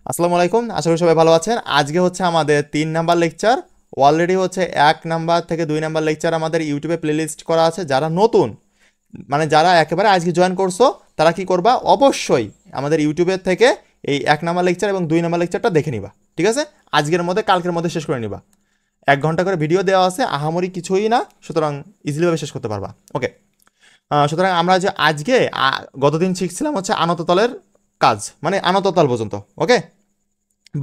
আসসালামু আলাইকুম, আশা করি সবাই ভালো আছেন। আজকে হচ্ছে আমাদের 3 নাম্বার লেকচার। অলরেডি হচ্ছে 1 নাম্বার থেকে 2 নাম্বার লেকচার আমাদের ইউটিউবে প্লেলিস্ট করা আছে। যারা নতুন, মানে যারা একেবারে আজকে জয়েন করছো, তারা কি করবা, অবশ্যই আমাদের ইউটিউবের থেকে এই 1 নাম্বার লেকচার এবং 2 নাম্বার লেকচারটা দেখে নিবা। ঠিক আছে, আজকের মধ্যে কালকের মধ্যে শেষ করে নিবা। 1 ঘন্টা করে ভিডিও দেওয়া আছে, আহামরি কিছুই না, সুতরাং ইজিলিভাবে শেষ করতে পারবা। ওকে, সুতরাং আমরা যে আজকে গতদিন শিখছিলাম হচ্ছে আনততলের কাজ, মানে আনততল পর্যন্ত। ওকে,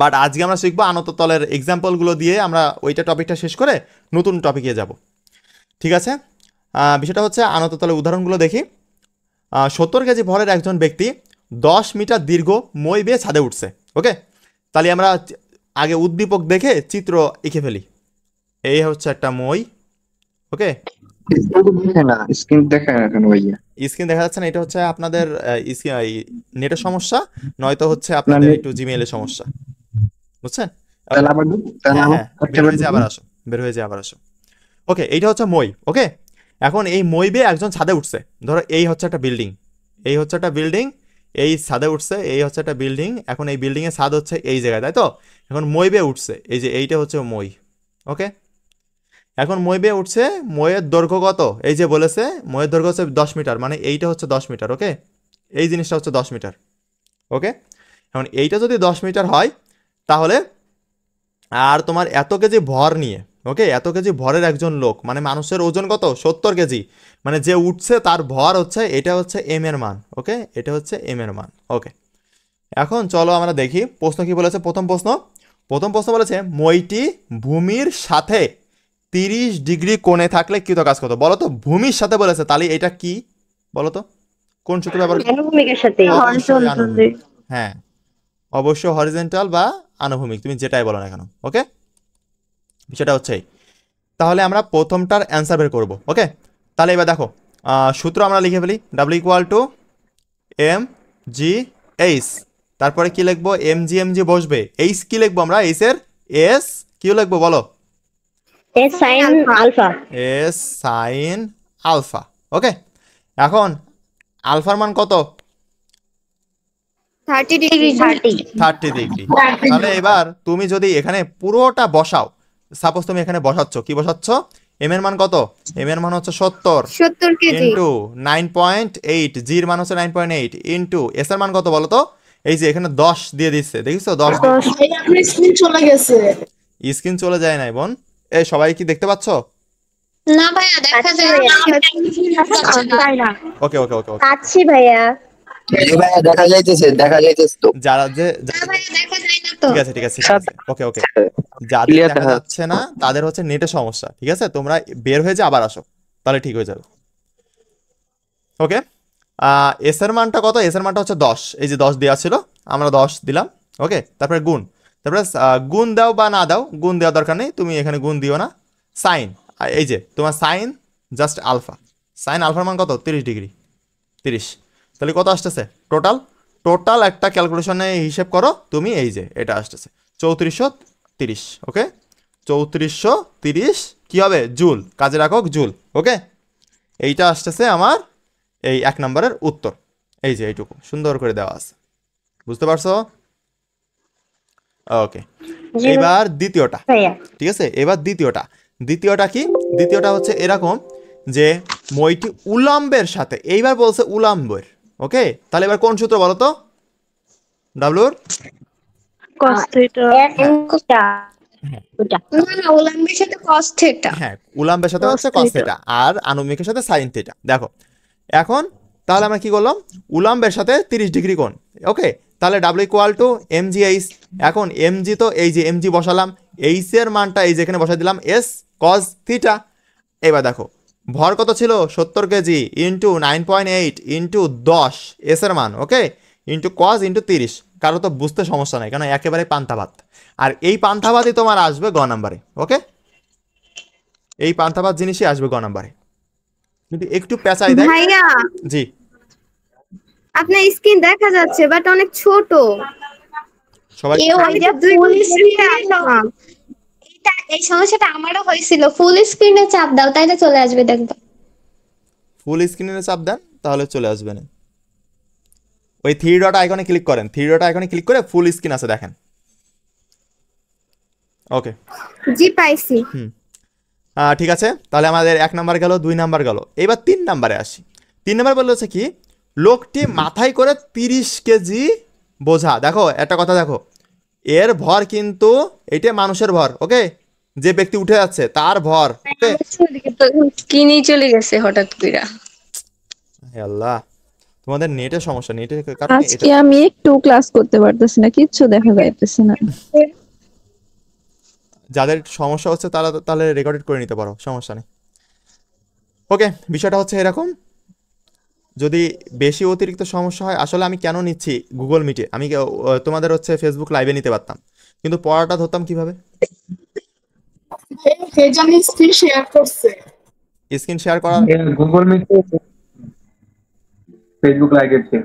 বাট আজকে আমরা শিখবো আনততলের এক্সাম্পলগুলো দিয়ে আমরা ওইটা টপিকটা শেষ করে নতুন টপিকে যাব। ঠিক আছে, বিষয়টা হচ্ছে আনততলের উদাহরণগুলো দেখি। 70 কেজি ভরের একজন ব্যক্তি 10 মিটার দীর্ঘ মই বেয়ে ছাদে উঠছে। ওকে, তাহলে আমরা আগে উদ্দীপক দেখে চিত্র এঁকে ফেলি। এই হচ্ছে একটা মই। ওকে, স্ক্রিন দেখে না কেন ভাইয়া? স্ক্রিন দেখা যাচ্ছে না, এটা হচ্ছে আপনাদের নেটের সমস্যা, নয়তো হচ্ছে না আপনাদের একটু জিমেইলের সমস্যা, বুঝছেন? ওকে, তাহলে আবার ঢুক, তাহলে হ্যাঁ আমার হ্যাঁ, একটা বের বার হয়ে যায় ঢুকুন। আবার আসো, বের হয়ে যায় আবার আসো। ওকে, এইটা হচ্ছে মই। ওকে, এখন এই মই বেয়ে একজন ছাদে উঠছে। ধরো এই হচ্ছে একটা বিল্ডিং, এই হচ্ছে একটা বিল্ডিং, এই ছাদে উঠছে, এই হচ্ছে একটা বিল্ডিং। এখন এই বিল্ডিং এর ছাদ হচ্ছে এই জায়গায়, তাই তো? এখন মই বেয়ে উঠছে, এই যে এইটা হচ্ছে মই। ওকে, এখন মই বেয়ে উঠছে। মইয়ের দৈর্ঘ্য কত? এই যে বলেছে মইয়ের দৈর্ঘ্য হচ্ছে 10 মিটার, মানে এইটা হচ্ছে 10 মিটার। ওকে, এই জিনিসটা হচ্ছে 10 মিটার। ওকে, এখন এইটা যদি 10 মিটার হয়, তাহলে আর তোমার এত কেজি ভর নিয়ে, ওকে, এত কেজি ভরের একজন লোক, মানে মানুষের ওজন কত? 70 কেজি, মানে যে উঠছে তার ভর হচ্ছে, এটা হচ্ছে এম এর মান। ওকে, এটা হচ্ছে এম এর মান। ওকে, এখন চলো আমরা দেখি প্রশ্ন কি বলেছে। প্রথম প্রশ্ন বলেছে মইটি ভূমির সাথে 30 ডিগ্রি কোণে থাকলে কৃত কাজ কত? বলো তো, ভূমির সাথে বলেছে, তাহলে এটা কি বলো তো, কোন সূত্র ব্যবহার? অনুভূমিকের সাথে অবশ্যই আনুভূমিক। হ্যাঁ, অবশ্যই হরিজেন্টাল বা আনুভূমিক, তুমি যেটাই বলো না কেন। ওকে, সেটা হচ্ছে এই। তাহলে আমরা প্রথমটার অ্যান্সার বের করব। ওকে, তাহলে এবার দেখো, সূত্র আমরা লিখে ফেলি। W equal to M G H, তারপরে কি লিখবো? এম জি বসবে। এইচ কি লিখবো আমরা? এইচ এর এস কি লিখবো বলো? A sine alpha S sine alpha. Okay, এখন আলফার মান কত? 30 ডিগ্রি 30 ডিগ্রি। তাহলে এবার তুমি যদি এখানে পুরোটা বসাও, সাপোজ তুমি এখানে বসাচ্ছ, কি বসাচ্ছ? এম এর মান কত? এম এর মান হচ্ছে 70 কেজি ইন্টু 9.8, জির মান হচ্ছে 9.8 ইন্টু এস এর মান কত বলো তো? এই যে এখানে 10 দিয়ে দিচ্ছে, দেখিছো? 10 দিয়ে স্ক্রিন চলে গেছে। স্ক্রিন চলে যায় নাই বোন? এই সবাই কি দেখতে পাচ্ছ? না ভাইয়া, দেখা আচ্ছা যায় ভাইয়া না। ওকে ওকে ওকে ওকে, আচ্ছি ভাইয়া এই ভাইয়া দেখা যাইতেছে তো। যারা যে না ভাইয়া, দেখা যায় না তো। ঠিক আছে ঠিক আছে ঠিক আছে, ওকে ওকে, যাদের ক্লিয়ার দেখা দেখা যাচ্ছে না তাদের হচ্ছে নেটের সমস্যা। ঠিক আছে, তোমরা বের হয়ে যা, আবার আসো, তাহলে ঠিক হয়ে যাবে। ওকে, এস এর মানটা কত? এস এর মানটা হচ্ছে 10, এই যে 10 দেওয়া ছিল, আমরা 10 দিলাম। ওকে, তারপরে গুণ, তারপরে গুণ দাও বা না দাও, গুণ দেওয়ার দরকার নেই, তুমি এখানে গুণ দিও না। সাইন, এই যে তোমার সাইন জাস্ট আলফা, সাইন আলফার মান কত? 30 ডিগ্রি, 30। তাহলে কত আসতেছে টোটাল? টোটাল একটা ক্যালকুলেশনে হিসেব করো তুমি, এই যে এটা আসতেছে 3430। ওকে, 3430 কি হবে? জুল, কাজে রাখো জুল। ওকে, এইটা আসতেছে আমার এই 1 নম্বরের উত্তর। এই যে এইটুকু সুন্দর করে দেওয়া আছে, বুঝতে পারছো? ওকে, জি এবার দ্বিতীয়টা। ভাইয়া ঠিক আছে, এবার দ্বিতীয়টা কি? দ্বিতীয়টা হচ্ছে এরকম যে মইটি উলম্বের সাথে, এইবার বলছে উলম্বের। ওকে, তাহলে এবার কোন সূত্র বলো তো? ডাব্লুর cos থিটা না না, উলাম্বের সাথে cos থিটা। হ্যাঁ, উলম্বের সাথে cos হচ্ছে cos থিটা থিটা, আর আনুভূমিকের সাথে sin থিটা। দেখো এখন, তাহলে আমরা কি করলাম? উলম্বের সাথে 30 ডিগ্রি কোণ। ওকে, তাহলে W equal to M G H. এখন এম জি, তো এই যে এম জি বসালাম, এইচ এর মানটা এই যেখানে বসাই দিলাম, এস কজ থিটা। এবার দেখো ভর কত ছিল? 70 কেজি ইন্টু 9.8 ইন্টু 10 এস এর মান। ওকে, ইন্টু কজ ইন্টু 30। কারো তো বুঝতে সমস্যা নাই, কারণ একেবারে পান্তাভাত। আর এই পান্তাভাতই তোমার আসবে গ নাম্বারে। ওকে, এই পান্তাভাত জিনিসই আসবে গ নাম্বারে, কিন্তু একটু পেঁচাই দেয়। ভাইয়া জি, আপনার স্ক্রিন দেখা যাচ্ছে বাট অনেক ছোট। সবাই ওই যে ফুল স্ক্রিনে, এই সমস্যাটা আমারও হয়েছিল। ফুল স্ক্রিনে চাপ দাও, তাইলে চলে আসবে, দেখবে। ফুল স্ক্রিনে চাপ দেন, তাহলে চলে আসবে না। ওই থ্রি ডট আইকনে ক্লিক করেন, থ্রি ডট আইকনে ক্লিক করে ফুল স্ক্রিন আছে দেখেন। ওকে, জি পাইছি। ঠিক আছে, তাহলে আমাদের 1 নাম্বার গেল, 2 নাম্বার গেল। এবার 3 নাম্বারে আসি। 3 নাম্বার বললো হচ্ছে কি, লোকটি মাথায় করে 30 কেজি বোঝা। দেখো একটা কথা, দেখো এর ভর কিন্তু এটা মানুষের ভর, ওকে, যে ব্যক্তি উঠে যাচ্ছে তার ভর, ওকে। কিনি চলে গেছে হঠাৎ কইরা। হে আল্লাহ, তোমাদের নেটের সমস্যা, নেটের কারণে আজকে আমি একটু ক্লাস করতে পারতেছি না, কিচ্ছু দেখা যাইতেছে না। যাদের সমস্যা হচ্ছে তারা তাহলে রেকর্ডেড করে নিতে পারো, সমস্যা নেই। ওকে, বিষয়টা হচ্ছে এরকম, যদি বেশি অতিরিক্ত সমস্যা হয়, আসলে আমি কেন নিচ্ছি গুগল মিটে, আমি তোমাদের হচ্ছে ফেসবুক লাইভে নিতে পারতাম, কিন্তু পড়াটা ধরতাম কিভাবে? স্ক্রিন শেয়ার করছে। স্ক্রিন শেয়ার করার গুগল মিট, ফেসবুক লাইভের চেয়ে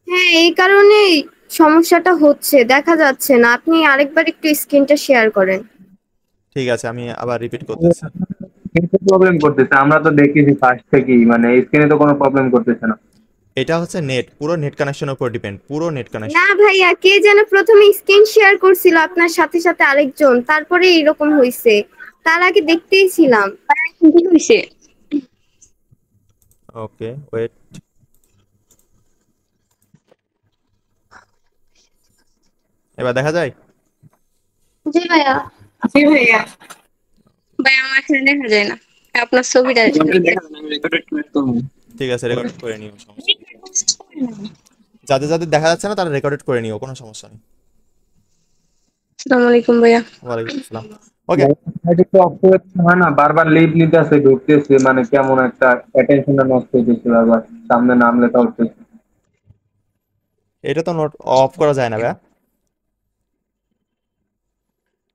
হ্যাঁ, এই কারণেই সমস্যাটা হচ্ছে, দেখা যাচ্ছে না। আপনি আরেকবার একটু স্ক্রিনটা শেয়ার করেন। ঠিক আছে, আমি আবার রিপিট করতেছি। কিন্তু প্রবলেম করতেছে, আমরা তো দেখেছি ফার্স্ট থেকেই, মানে স্ক্রিনে তো কোনো প্রবলেম করতেছে না। এটা হচ্ছে নেট, পুরো নেট কানেকশনের উপর ডিপেন্ড, পুরো নেট কানেকশন। না ভাইয়া, কে যেন প্রথমে স্ক্রিন শেয়ার করছিল আপনার সাথে সাথে আরেকজন, তারপরে এরকম হয়েছে। তার আগে দেখতেই ছিলাম। কি হইছে? ওকে, ওয়েট। এবার দেখা যায়? জি ভাইয়া। জি ভাইয়া। ভাই আমার এখানে দেখা যায় না, আপনার ছবিটা ঠিক আছে, রেকর্ড করে নিও, সমস্যা নেই। যাদের যাদের দেখা যাচ্ছে না তারা রেকর্ডেড করে নিও, কোনো সমস্যা নেই। আসসালামু আলাইকুম ভাইয়া। ওয়ালাইকুম আসসালাম। ওকে, একটু অফ করে হয় না, বারবার লিভ নিতে আসে, ঢুকতেছে, মানে কেমন একটা অ্যাটেনশনটা নষ্ট হইতেছে বারবার, সামনে নাম লেখা হচ্ছে। এটা তো নোট অফ করা যায় না ভাই।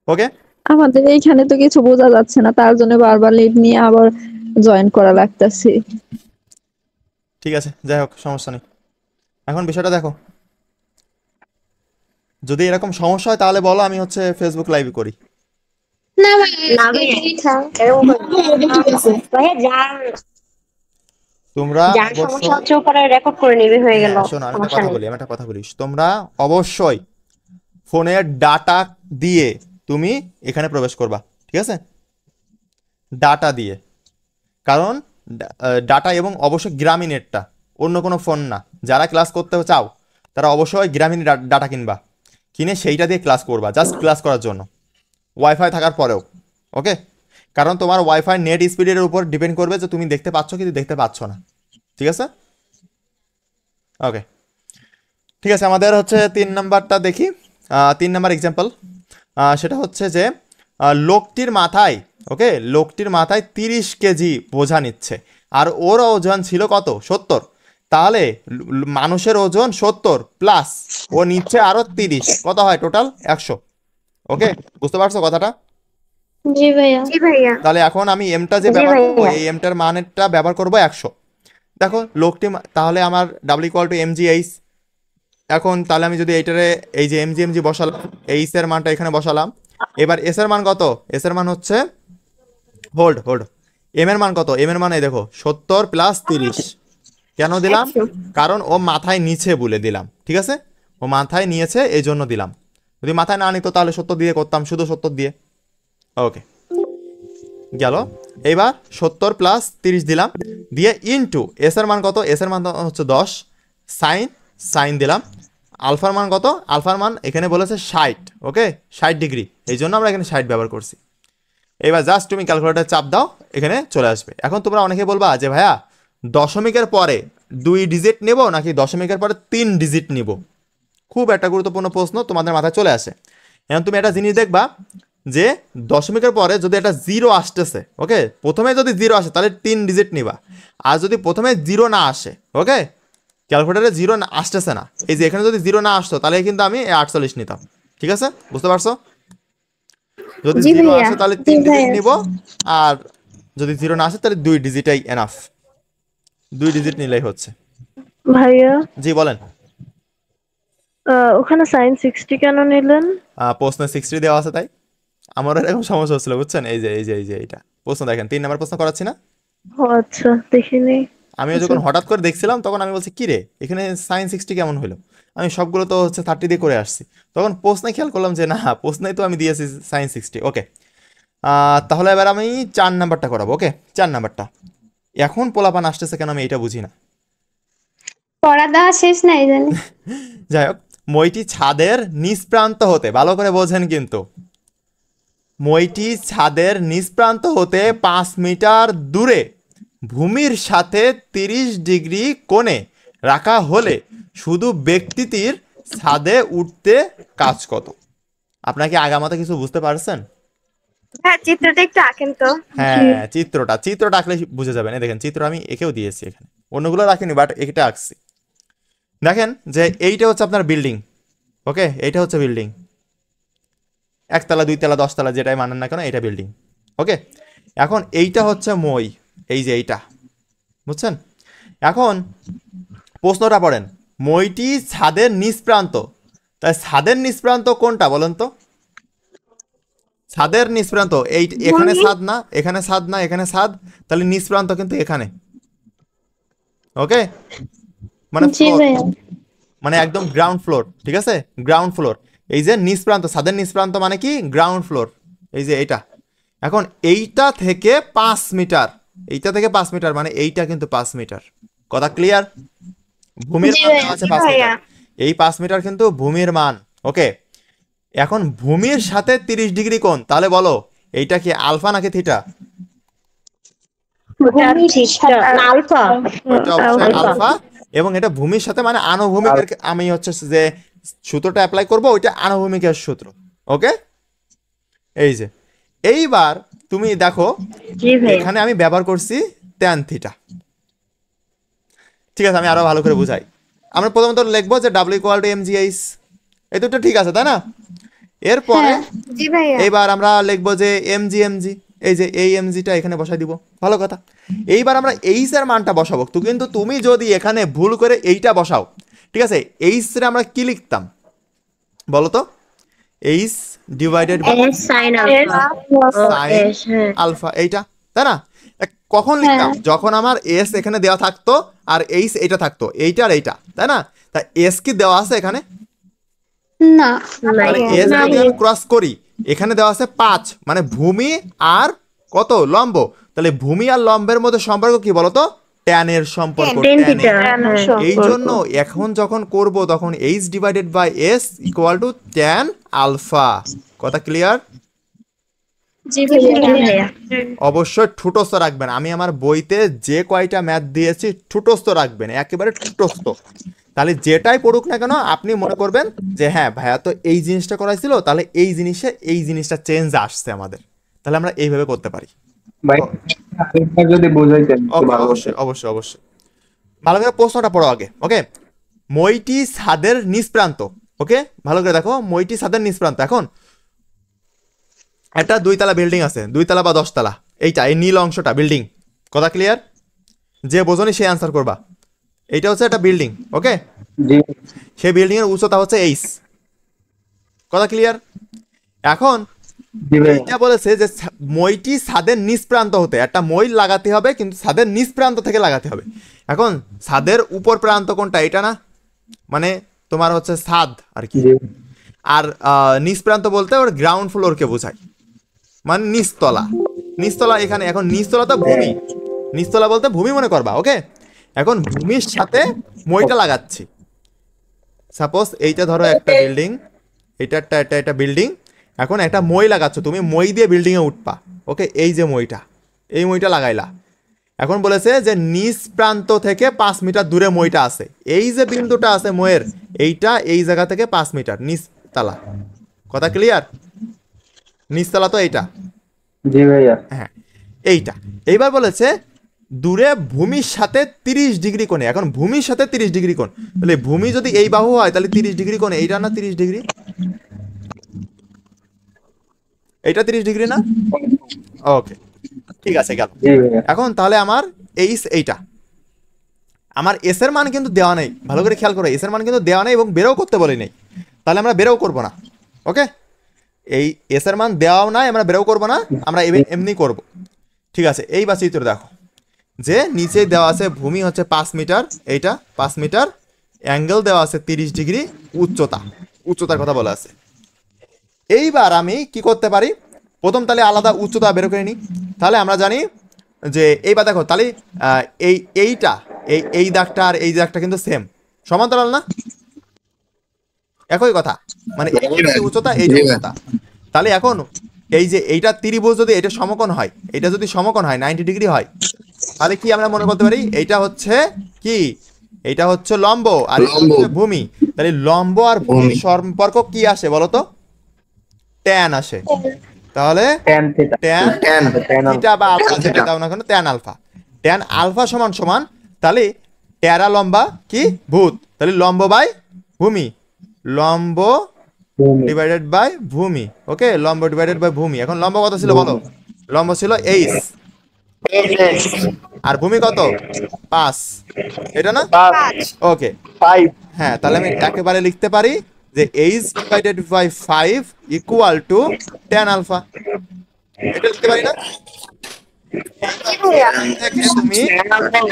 ওকে, আমাদের এইখানে তো কিছু বোঝা যাচ্ছে না, তার জন্য বারবার লিভ নিয়ে আবার জয়েন করা লাগতেছে। ঠিক আছে, যাই হোক, সমস্যা নেই। এখন বিষয়টা দেখো, যদি এরকম সমস্যা হয় তাহলে বলো, আমি হচ্ছে ফেসবুক লাইভ করি। না ভাইয়া, এটাই থাক। ভাইয়া যার তোমরা যার অবশ্যই সমস্যা হচ্ছে ও পরে রেকর্ড করে নেবে, হয়ে গেল। হ্যাঁ, শোনো, সমস্যা নেই। আমি একটা কথা বলি, তোমরা অবশ্যই ফোনের ডাটা দিয়ে তুমি এখানে প্রবেশ করবা, ঠিক আছে? ডাটা দিয়ে, কারণ ডাটা এবং অবশ্যই গ্রামীণ নেটটা, অন্য কোনো ফোন না। যারা ক্লাস করতে চাও তারা অবশ্যই গ্রামীণ ডাটা কিনবা, কিনে সেইটা দিয়ে ক্লাস করবা, জাস্ট ক্লাস করার জন্য, ওয়াইফাই থাকার পরেও, ওকে? কারণ তোমার ওয়াইফাই নেট স্পিডের উপর ডিপেন্ড করবে যে তুমি দেখতে পাচ্ছ কি দেখতে পাচ্ছ না, ঠিক আছে? ওকে, ঠিক আছে, আমাদের হচ্ছে 3 নাম্বারটা দেখি। 3 নাম্বার এক্সাম্পল, সেটা হচ্ছে যে লোকটির মাথায়, ওকে, লোকটির মাথায় 30 কেজি বোঝা নিচ্ছে, আর ওর ওজন ছিল কত? 70। তাহলে মানুষের ওজন 70 প্লাস ও নিচ্ছে আরো 30, কত হয় টোটাল? 100। ওকে, বুঝতে পারছো কথাটা? জি ভাইয়া। জি ভাইয়া। তাহলে এখন আমি এমটা যে জি ব্যবহার করবো, ভাইয়া। এই এমটার মানেরটা ব্যবহার করবো 100। দেখো লোকটি তাহলে আমার ডাবল ইকুয়াল টু mgh। এখন তাহলে আমি যদি এইটারে এই যে mg বসালাম, এইচ এর মানটা এখানে বসালাম, এবার এস এর মান কত? এস এর মান হচ্ছে হোল্ড, এম এর মান কত? এম এর মান এই দেখো 70 প্লাস 30। কেন দিলাম? 100। কারণ ও মাথায় নিচে বলে দিলাম, ঠিক আছে? ও মাথায় নিয়েছে এই জন্য দিলাম। যদি মাথায় না নিত তাহলে 70 দিয়ে করতাম, শুধু 70 দিয়ে। ওকে, গেল। এবার 70 প্লাস 30 দিলাম, দিয়ে ইনটু এস এর মান কত? এস এর মান হচ্ছে 10, সাইন দিলাম। আলফার মান কত? আলফার মান এখানে বলেছে 60, ওকে, 60 ডিগ্রি, এই জন্য আমরা এখানে 60 ব্যবহার করছি। এবার জাস্ট তুমি ক্যালকুলেটর চাপ দাও, এখানে চলে আসবে। এখন তোমরা অনেকে বলবা যে ভাইয়া দশমিকের পরে 2 ডিজিট নেব নাকি দশমিকের পরে 3 ডিজিট নিব? খুব একটা গুরুত্বপূর্ণ প্রশ্ন তোমাদের মাথায় চলে আসে। এখন তুমি একটা জিনিস দেখবা যে দশমিকের পরে যদি একটা 0 আসতেছে, ওকে, প্রথমে যদি 0 আসে তাহলে 3 ডিজিট নিবা, আর যদি প্রথমে 0 না আসে, ওকে, ক্যালকুলেটারে 0 আসতেছে না, এই যে এখানে যদি 0 না আসতো তাহলে কিন্তু আমি 48 নিতাম, ঠিক আছে? বুঝতে পারছো? যদি জি 0 ভাইয়া। আসে তাহলে 3 ডিজিট নিব, আর যদি 0 না আসে তাহলে 2 ডিজিটাই এনাফ, 2 ডিজিট নিলেই হচ্ছে। ভাইয়া জি বলেন। ওখানে সাইন 60 কেন নিলেন? প্রশ্ন 60 দেওয়া আছে তাই। আমার এরকম সমস্যা হচ্ছিল, বুঝছেন? এই যে এইটা প্রশ্ন দেখেন, 3 নাম্বার প্রশ্ন করাচ্ছি না? ও আচ্ছা, দেখিনি। আমিও যখন হঠাৎ করে দেখছিলাম তখন আমি বলছি কি রে এখানে সাইন 60 কেমন হলো, আমি সবগুলো তো হচ্ছে 30 দিয়ে করে আসছি, তখন প্রশ্নে খেয়াল করলাম যে না প্রশ্নেই তো আমি দিয়েছি সাইন 60। ওকে, তাহলে এবার আমি 4 নাম্বারটা করাবো। ওকে, 4 নাম্বারটা এখন পোলাপান আসতেছে কেন আমি এটা বুঝি না। পড়া দেওয়া শেষ নাই জানি। যাই হোক, মইটি ছাদের নিচ প্রান্ত হতে, ভালো করে বোঝেন কিন্তু, মইটি ছাদের নিচ প্রান্ত হতে 5 মিটার দূরে ভূমির সাথে 30 ডিগ্রি কোণে রাখা হলে শুধু ব্যক্তিটির ছাদে উঠতে কাজ কত? আপনাকে আগামাতে কিছু বুঝতে পারছেন? হ্যাঁ, চিত্রটা একটু আঁকেন তো। হ্যাঁ, চিত্রটা আঁকলে বুঝে যাবেন। এই দেখেন চিত্র আমি এঁকেও দিয়েছি, এখানে অন্যগুলো রাখিনি বাট এটা আঁকছি। দেখেন যে এইটা হচ্ছে আপনার বিল্ডিং। ওকে, এইটা হচ্ছে বিল্ডিং, 1 তলা 2 তলা 10 তলা যেটাই মানেন না কেন এটা বিল্ডিং। ওকে, এখন এইটা হচ্ছে মই, এই যে এইটা, বুঝছেন? এখন প্রশ্নটা পড়েন, মইটি ছাদের নিচ প্রান্ত, তাই ছাদের নিচ প্রান্ত কোনটা বলেন তো? ছাদের নিচ প্রান্ত এই, এখানে ছাদ না, এখানে ছাদ না, এখানে ছাদ, তাহলে নিচ প্রান্ত কিন্তু এখানে। ওকে, মানে জি ভাইয়া। মানে একদম গ্রাউন্ড ফ্লোর, ঠিক আছে? গ্রাউন্ড ফ্লোর, এই যে নিচ প্রান্ত, ছাদের নিচ প্রান্ত মানে কি গ্রাউন্ড ফ্লোর, এই যে এইটা। এখন এইটা থেকে 5 মিটার, এইটা থেকে 5 মিটার মানে এইটা কিন্তু 5 মিটার। কথা ক্লিয়ার? ভূমির মান দেওয়া আছে 5 মিটার, এই 5 মিটার কিন্তু ভূমির মান। ওকে, এখন ভূমির সাথে 30 ডিগ্রি কোণ, তাহলে বলো এইটা কি আলফা নাকি থিটা? আলফা। এটা অবশ্যই আলফা, এবং এটা ভূমির সাথে মানে আনুভূমিকের, আমি হচ্ছে যে সূত্রটা অ্যাপ্লাই করব ওইটা আনুভূমিকের সূত্র। ওকে, এই যে এইবার তুমি দেখো এখানে আমি ব্যবহার করছি tan থিটা। ঠিক আছে, আমি আরো ভালো করে বুঝাই। আমরা প্রথমত লিখবো যে W = mgh, এই দুটো ঠিক আছে তাই না? এরপরে জি ভাইয়া। এইবার আমরা লিখবো যে mg, এই যে এই mgটা এখানে বসাই দিব, ভালো কথা। এইবার আমরা এইচ এর মানটা বসাবো, তো কিন্তু তুমি যদি এখানে ভুল করে এইটা বসাও, ঠিক আছে, এইচ এর আমরা কি লিখতাম বলো তো? H divided by sine alpha. Sine alpha, এইটা তাই না? কখন লিখতাম? যখন আমার এস এখানে দেওয়া থাকতো আর এইচ এটা থাকতো, এইটা আর এইটা, তাই না? তা এস কি দেওয়া আছে এখানে? না। তাহলে এস যদি আমি ক্রস করি, এখানে দেওয়া আছে 5, মানে ভূমি আর কত লম্ব, তাহলে ভূমি আর লম্বের মধ্যে সম্পর্ক কি বলতো? ট্যান এর সম্পর্ক। এই জন্য এখন যখন করব তখন H divided by S equal to tan alpha. কথা ক্লিয়ার? জি ভাইয়া। অবশ্যই ঠুটস্থ রাখবেন, আমি আমার বইতে যে কয়টা ম্যাথ দিয়েছি ঠুটস্থ রাখবেন, একেবারে ঠুটস্থ। তাহলে যেটাই পড়ুক না কেন আপনি মনে করবেন যে হ্যাঁ ভাইয়া তো এই জিনিসটা করাইছিল, তাহলে এই জিনিসটা চেঞ্জ আসছে আমাদের, তাহলে আমরা এইভাবে করতে পারি। ভাই আরেকবার যদি বোঝাইতেন একটু ওকে, ভালো হতো। অবশ্যই ভালো করে প্রশ্নটা পড়ো আগে। ওকে, মইটি ছাদের নিচ প্রান্ত। ওকে, ভালো করে দেখো, মইটি ছাদের নিচ প্রান্ত। এখন একটা 2 তলা বিল্ডিং আছে, 2 তলা বা 10 তলা, এইটা এই নীল অংশটা বিল্ডিং। কথা ক্লিয়ার? যে বোঝনি সে আনসার করবা। এইটা হচ্ছে একটা বিল্ডিং। ওকে, জি সেই বিল্ডিং এর উচ্চতা হচ্ছে এইচ। কথা ক্লিয়ার? এখন জি ভাই। এইটা বলেছে যে মইটি ছাদের নিচ প্রান্ত হতে, একটা মই লাগাতে হবে কিন্তু ছাদের নিচ প্রান্ত থেকে লাগাতে হবে। এখন ছাদের উপর প্রান্ত কোনটা? এটা না, মানে তোমার হচ্ছে ছাদ আর কি। জি আর নিচ প্রান্ত বলতে ওর গ্রাউন্ড ফ্লোরকে বোঝায়, মানে নিচতলা এখানে। এখন নিচতলা তো ভূমি, নিচতলা বলতে ভূমি মনে করবা। ওকে, এখন ভূমির সাথে মইটা লাগাচ্ছি। সাপোজ এইটা ধরো একটা বিল্ডিং, এটা বিল্ডিং। এখন একটা মই লাগাচ্ছ তুমি, মই দিয়ে বিল্ডিং এ উঠবা। ওকে, এই যে মইটা, এই মইটা লাগাইলা। এখন বলেছে যে নিচ প্রান্ত থেকে 5 মিটার দূরে মইটা আছে, এই যে বিন্দুটা আছে মইয়ের, এইটা এই জায়গা থেকে 5 মিটার নিচতলা। কথা ক্লিয়ার? নিচতলা তো এইটা, জি ভাইয়া। হ্যাঁ এইটা। এইবার বলেছে দূরে ভূমির সাথে 30 ডিগ্রি কোণে। এখন ভূমির সাথে 30 ডিগ্রি কোণ, তাহলে ভূমি যদি এই বাহু হয় তাহলে 30 ডিগ্রি কোণে এইটা না 30 ডিগ্রি, এইটা 30 ডিগ্রি না? ওকে, ঠিক আছে গেল। জি ভাইয়া। এখন তাহলে আমার এইচ এইটা, আমার এস এর মান কিন্তু দেওয়া নেই, ভালো করে খেয়াল করো, এস এর মান কিন্তু দেওয়া নেই এবং বেরও করতে বলি নেই, তাহলে আমরা বেরও করব না। ওকে, এই এস এর মান দেওয়াও নাই, আমরা বেরও করব না, আমরা এমনি করব। ঠিক আছে, এইবার চিত্র দেখো, যে নিচে দেওয়া আছে ভূমি হচ্ছে 5 মিটার, এইটা 5 মিটার, অ্যাঙ্গেল দেওয়া আছে 30 ডিগ্রি, উচ্চতার কথা বলা আছে। এইবার আমি কি করতে পারি, প্রথম তাহলে আলাদা উচ্চতা বের করে নিই। তাহলে আমরা জানি যে এইবার দেখো তাহলে এই দাগটা আর এই দাগটা কিন্তু সেম, সমান্তরাল না, একই কথা, মানে এই উচ্চতা এইটা উচ্চতা। তাহলে এখন এই যে এইটা ত্রিভুজ যদি এটা সমকোণ হয়, এটা যদি সমকোণ হয় 90 ডিগ্রি হয়, তাহলে কি আমরা মনে করতে পারি এইটা হচ্ছে কি, এইটা হচ্ছে লম্ব আর এটা হচ্ছে ভূমি। তাহলে লম্ব আর ভূমির সম্পর্ক কি আসে বলো তো? ট্যান আসে। তাহলে tan theta ট্যান থিটা বা আলফা যেটা দাও না কেন, ট্যান আলফা, ট্যান আলফা সমান সমান তাহলে ট্যারা লম্বা কি ভূত, তাহলে লম্ব বাই ভূমি, লম্ব ডিভাইডেড বাই ভূমি। ওকে, লম্ব ডিভাইডেড বাই ভূমি। এখন লম্ব কত ছিল বলো? লম্ব ছিল 8 আর ভূমি কত? 5, এটা না? ওকে 5 হ্যাঁ, তাহলে আমি একেবারে লিখতে পারি যে h divided by 5 equal to tan alpha, এটা লিখতে পারি না? থেকে তুমি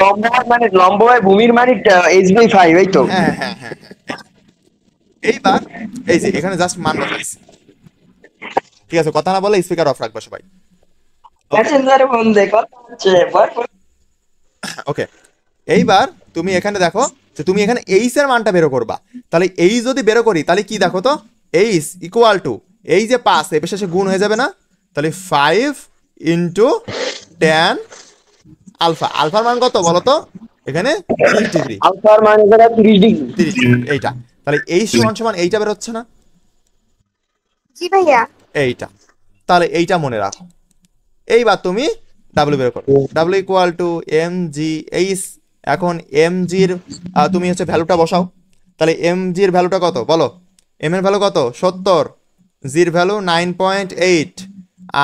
লম্ব মানে লম্ব হয় ভূমির মানে h/5 এই তো। হ্যাঁ হ্যাঁ হ্যাঁ হ্যাঁ। এইবার এই যে এখানে জাস্ট মান বসাইছি, ঠিক আছে? কথা না বলে স্পিকার অফ রাখবা সবাই। প্যাসেঞ্জারে ফোন দে কথা হচ্ছে ওকে, এইবার তুমি এখানে দেখো যে তুমি এখানে এইচ এর মানটা বের করবা। তাহলে এই যদি বের করি তাহলে কি দেখো তো, এইচ ইকুয়াল টু এই যে 5 এর শেষে গুণ হয়ে যাবে না? তাহলে 5 ইনটু tan আলফা, আলফার মান কত বলো তো? এখানে 30 ডিগ্রি, আলফার মানে 30 ডিগ্রি। 30 ডিগ্রি এইটা। তাহলে এই সমান সমান এইটা বের হচ্ছে না? জি ভাইয়া। এইটা, তাহলে এইটা মনে রাখো। এইবার তুমি ডাব্লিউ বের করো, W equal to M G H. এখন এম জির তুমি হচ্ছে ভ্যালুটা বসাও। তাহলে এম জির ভ্যালুটা কত বলো? এম এর ভ্যালু কত? 70, জির ভ্যালু 9.8,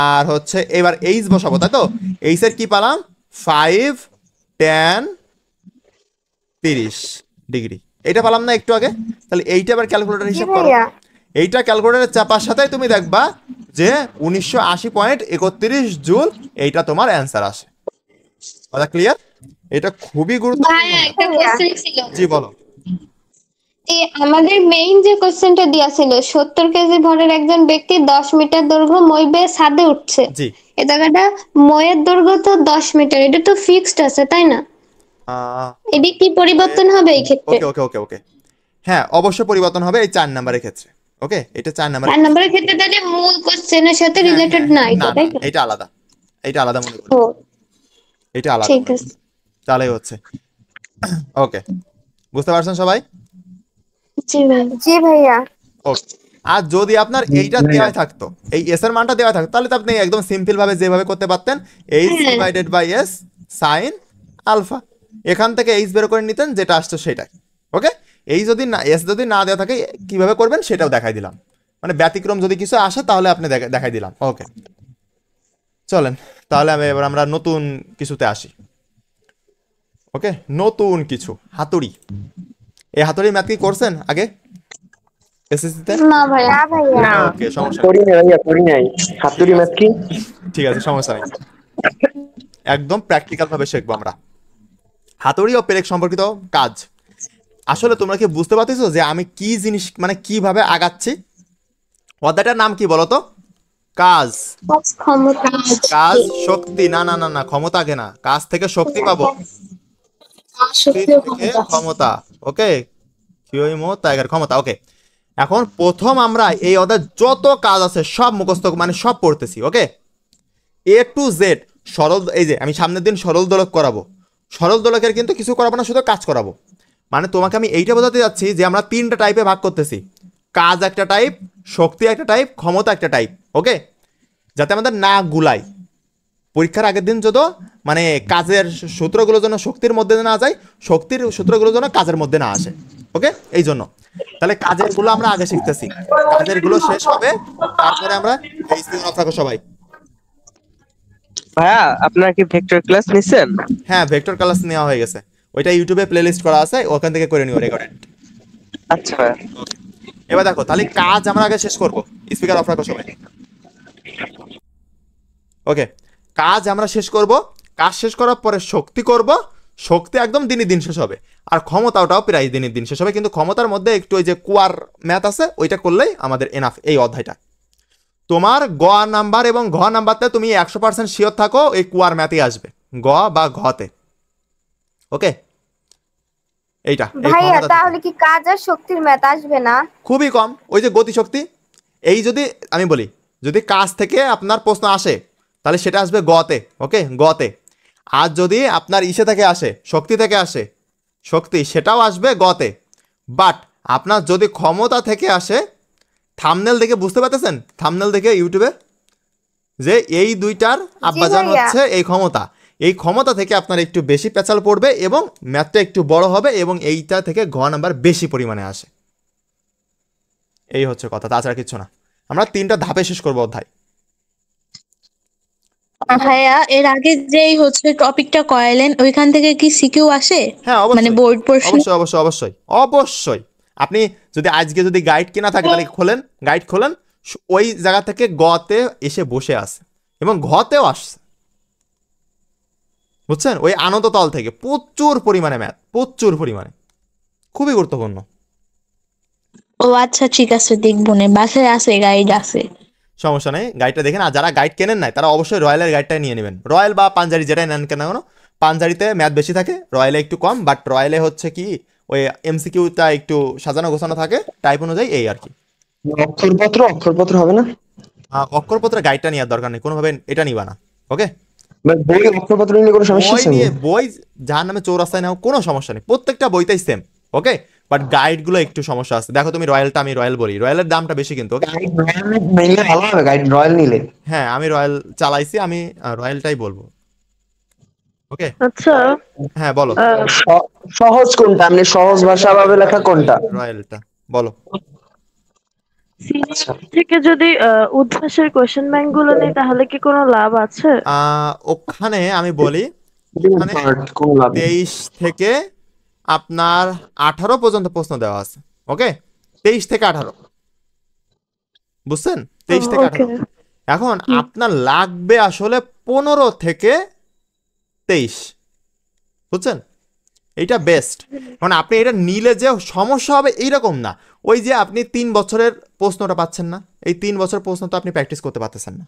আর হচ্ছে এবার এইচ বসাবো, তাই তো? এইচ এর কি পেলাম? 5 tan 30 ডিগ্রি, এটা পেলাম না একটু আগে? তাহলে এইটা আবার ক্যালকুলেটর জি হিসাব করো। ভাইয়া। এইটা ক্যালকুলেটরে চাপার সাথে তুমি দেখবা যে 1980.31 জুল, এইটা তোমার অ্যান্সার আসে। কথা ক্লিয়ার? এটা খুবই গুরুত্বপূর্ণ। ভাই একটা কোশ্চেন ছিল, জি বলো। এই আমাদের মেইন যে কোশ্চেনটা দেয়া ছিল 70 কেজি ভরের একজন ব্যক্তি 10 মিটার দৈর্ঘ্য মই বেয়ে ছাদে উঠছে, জি এই জায়গাটা ময়ের দৈর্ঘ্য তো 10 মিটার, এটা তো ফিক্সড আছে তাই না? এটি কি পরিবর্তন হবে এই ক্ষেত্রে? ওকে ওকে ওকে ওকে হ্যাঁ, অবশ্যই পরিবর্তন হবে এই 4 নাম্বারের ক্ষেত্রে। ওকে, এটা 4 নাম্বার। 4 নম্বরের ক্ষেত্রে তাহলে মূল কোশ্চেনের সাথে রিলেটেড না এটা, তাই তো? এটা আলাদা, এটা আলাদা মনে করি, ও এটা আলাদা ঠিক মনে করি। আছে। তাহলে হচ্ছে ওকে, বুঝতে পারছেন সবাই? জি ভাই। জি ভাইয়া। ওকে, আর যদি আপনার এইটা দেওয়া থাকতো, এই এস এর মানটা দেওয়া থাকতো, তাহলে তো আপনি একদম সিম্পল ভাবে যেভাবে করতে পারতেন, H divided by S sine alpha, এখান থেকে এইচ বের করে নিতেন, যেটা আসছে সেটাই। ওকে, এই যদি না এস যদি না দেওয়া থাকে কিভাবে করবেন সেটাও দেখাই দিলাম, মানে ব্যতিক্রম যদি কিছু আসে তাহলে আপনি দেখাই দিলাম। ওকে চলেন তাহলে এবার আমরা নতুন কিছুতে আসি। ওকে, নতুন কিছু, হাতুড়ি। এই হাতুড়ি ম্যাথ কি করছেন আগে এসএসসিতে? না ভাইয়া। না ভাইয়া। না ওকে, সমস্যা করি নাই ভাইয়া, করি নাই। হাতুড়ি ম্যাথ কি? ঠিক আছে, সমস্যা নেই, একদম প্র্যাকটিক্যাল ভাবে শিখবো আমরা হাতুড়ি ও পেরেক সম্পর্কিত কাজ। আসলে তোমরা কি বুঝতে পারতেছো যে আমি কি জিনিস মানে কিভাবে আগাচ্ছি? অধ্যায়টার নাম কি বলতো? কাজ। ক্ষমতা। কাজ শক্তি, না না না না, ক্ষমতা আগে না, কাজ থেকে শক্তি পাবো, শক্তি থেকে ক্ষমতা। ওকে, টাইগার ক্ষমতা। ওকে, এখন প্রথম আমরা এই অধ্যায় যত কাজ আছে সব মুখস্থ মানে সব পড়তেছি। ওকে, এ টু জেড সরল। এই যে আমি সামনের দিন সরল দোলক করাবো, সরল দোলকের কিন্তু কিছু করাবো না, শুধু কাজ করাবো। মানে তোমাকে আমি এইটা বোঝাতে যাচ্ছি যে আমরা 3টা টাইপে ভাগ করতেছি, কাজ একটা টাইপ, শক্তি একটা টাইপ, ক্ষমতা একটা টাইপ। ওকে, যাতে আমাদের না গুলাই, পরীক্ষার আগের দিন যদি মানে কাজের সূত্রগুলো যেন শক্তির মধ্যে না যায়, শক্তির সূত্রগুলো যেন কাজের মধ্যে না আসে। ওকে, এই জন্য তাহলে কাজের গুলো আমরা আগে শিখতেছি, কাজের গুলো শেষ হবে, তারপরে আমরা এই স্ক্রিন অফ রাখো সবাই। ভাইয়া আপনারা কি ভেক্টর ক্লাস নিছেন? হ্যাঁ, ভেক্টর ক্লাস নেওয়া হয়ে গেছে, ওইটা ইউটিউবে প্লেলিস্ট করা আছে, ওখান থেকে করে নিও রেকর্ডেড। আচ্ছা ভাইয়া। এবার দেখো তাহলে কাজ আমরা আগে শেষ করব, স্পিকার অফ রাখো সবাই। ওকে, কাজ আমরা শেষ করব, কাজ শেষ করার পরে শক্তি করব, শক্তি একদম দিনই দিন শেষ হবে, আর ক্ষমতাটাও প্রায় দিনই দিন শেষ হবে, কিন্তু ক্ষমতার মধ্যে একটু ওই যে কুয়ার ম্যাথ আছে, ওইটা করলেই আমাদের এনাফ এই অধ্যায়টা। তোমার গ নাম্বার এবং ঘ নাম্বারতে তুমি 100% শিওর থাকো এই কুয়ার ম্যাথই আসবে, গ বা ঘতে। ওকে, এইটা এই ভাইয়া ক্ষমতা থেকে। তাহলে কি কাজ আর শক্তির ম্যাথ আসবে না? খুবই কম, ওই যে গতিশক্তি। এই যদি আমি বলি যদি কাজ থেকে আপনার প্রশ্ন আসে তাহলে সেটা আসবে গতে। ওকে, গতে। আর যদি আপনার ইসে থেকে আসে, শক্তি থেকে আসে, শক্তি, সেটাও আসবে গতে। বাট আপনার যদি ক্ষমতা থেকে আসে, থাম্বনেল দেখে বুঝতে পারতেছেন, থাম্বনেল দেখে ইউটিউবে যে এই দুইটার আব্বাজান ভাইয়া। হচ্ছে এই ক্ষমতা, এই ক্ষমতা থেকে আপনার একটু বেশি পেঁচাল পড়বে এবং ম্যাথটা একটু বড় হবে এবং এইটা থেকে ঘ নাম্বার বেশি পরিমাণে আসে। এই হচ্ছে কথা, তাছাড়া কিছু না। আমরা 3টা ধাপে শেষ করবো অধ্যায়। ভাইয়া এর আগে যেই হচ্ছে টপিকটা করাইলেন ওইখান থেকে কি সিকিউ আসে? হ্যাঁ মানে অবশ্যই বোর্ড প্রশ্ন? অবশ্যই অবশ্যই অবশ্যই অবশ্যই। আপনি যদি আজকে যদি গাইড কেনা থাকে তাহলে খোলেন, গাইড খোলেন, ওই জায়গা থেকে গতে এসে বসে আছে এবং ঘতেও আসছে, বুঝছেন? ওই আনন্দতল থেকে প্রচুর পরিমাণে ম্যাথ, প্রচুর পরিমাণে, খুবই গুরুত্বপূর্ণ। ও আচ্ছা ঠিক আছে, দেখবো না, বাসায় আছে গাইড আছে। সমস্যা নেই, গাইডটা দেখেন। আর যারা গাইড কেনেন নাই তারা অবশ্যই রয়্যালের গাইডটাই নিয়ে নেবেন, রয়্যাল বা পাঞ্জারি যেটাই নেন কেন, পাঞ্জারিতে ম্যাথ বেশি থাকে, রয়্যালে একটু কম, বাট রয়্যালে হচ্ছে কি ওই এমসিকিউটা একটু সাজানো গোছানো থাকে টাইপ অনুযায়ী, এই আর কি। অক্ষরপত্র হবে না? অক্ষরপত্রের গাইডটা নেওয়ার দরকার নেই কোনোভাবে, এটা নিবা না। ওকে, মানে বই অক্ষরপত্র নিলে কোনো সমস্যা বই আছে? নিয়ে বই যার নামে চৌরাস্তায় নাও কোনো সমস্যা নেই, প্রত্যেকটা বইতেই সেম। ওকে, বাট গাইডগুলো একটু সমস্যা আছে। দেখো তুমি রয়্যালটা, আমি রয়্যাল বলি, রয়্যালের দামটা বেশি কিন্তু। ওকে, গাইড রয়্যাল নিলে ভালো হবে, গাইড রয়্যাল নিলে। হ্যাঁ আমি রয়্যাল চালাইছি, আমি রয়্যালটাই বলবো। ওকে, আচ্ছা হ্যাঁ বলো। সহজ কোনটা, আপনি সহজ ভাষা ভাবে লেখা কোনটা? রয়্যালটা বলো। সিনিয়র থেকে যদি উদ্ভাসের কোশ্চেন ব্যাংক গুলো নেই তাহলে কি কোনো লাভ আছে? ওখানে আমি বলি, ওখানে 23 থেকে আপনার 18 পর্যন্ত প্রশ্ন দেওয়া আছে। ওকে, 23 থেকে 18, বুঝছেন? 23 থেকে 18। এখন আপনার লাগবে আসলে 15 থেকে 23, বুঝছেন? এইটা বেস্ট। মানে আপনি এটা নিলে যে সমস্যা হবে এইরকম না, ওই যে আপনি 3 বছরের প্রশ্নটা পাচ্ছেন না, এই 3 বছর প্রশ্ন তো আপনি প্র্যাকটিস করতে পারতেছেন না।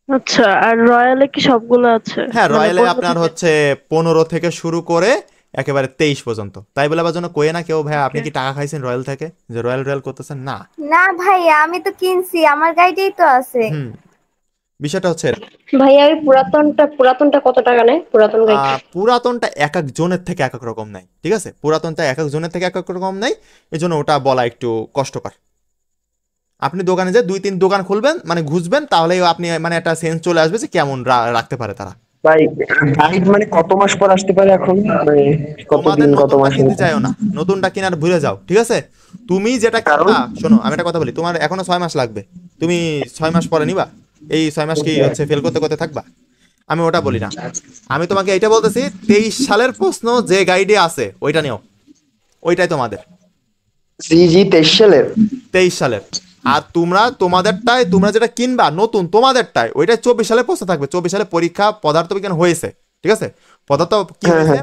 আচ্ছা, আর রয়্যালে কি সবগুলো আছে? হ্যাঁ, মানে রয়্যালে 15 আপনার থেকে? হচ্ছে 15 থেকে শুরু করে একেবারে 23 পর্যন্ত। তাই বলে আবার জন্য কয়ে না কেউ, ভাই আপনি কি টাকা খাইছেন রয়্যাল থেকে যে রয়্যাল রয়্যাল করতেছেন? না না ভাইয়া, আমি তো কিনছি, আমার গাইডেই তো আছে। হুম, বিষয়টা হচ্ছে ভাইয়া ওই পুরাতনটা কত টাকা নেয়? পুরাতন গাইড পুরাতনটা এক এক জনের থেকে এক এক রকম নাই, ঠিক আছে? পুরাতনটা এক এক জনের থেকে এক এক রকম নাই, এই জন্য ওটা বলা একটু কষ্টকর। আপনি দোকানে যে 2-3 দোকান খুলবেন, মানে ঘুষবেন, তাহলে আপনি মানে একটা সেন্স চলে আসবে যে কেমন রাখতে পারে তারা। ভাই গাইড মানে কত মাস পর আসতে পারে এখন? মানে তোমাদের কতদিন, কত নতুনটা মাস? কিনতে চাইও না, নতুনটা কেনার ভুলে যাও, ঠিক আছে? তুমি যেটা কিনবা, শোনো আমি একটা কথা বলি, তোমার এখনো 6 মাস লাগবে, তুমি 6 মাস পরে নিবা, এই 6 মাস কি হচ্ছে ফেল করতে করতে থাকবা? আমি ওটা বলি না, আমি তোমাকে এইটা বলতেছি 23 সালের প্রশ্ন যে গাইডে আছে ওইটা নিও, ওইটাই তোমাদের। জি 23 সালের? 23 সালের। আর তোমাদেরটাই, তোমরা যেটা কিনবা নতুন তোমাদেরটাই, ওইটাই 24 সালে প্রশ্ন থাকবে। 24 সালে পরীক্ষা পদার্থবিজ্ঞান হয়েছে, ঠিক আছে? পদার্থ কি হয়েছে?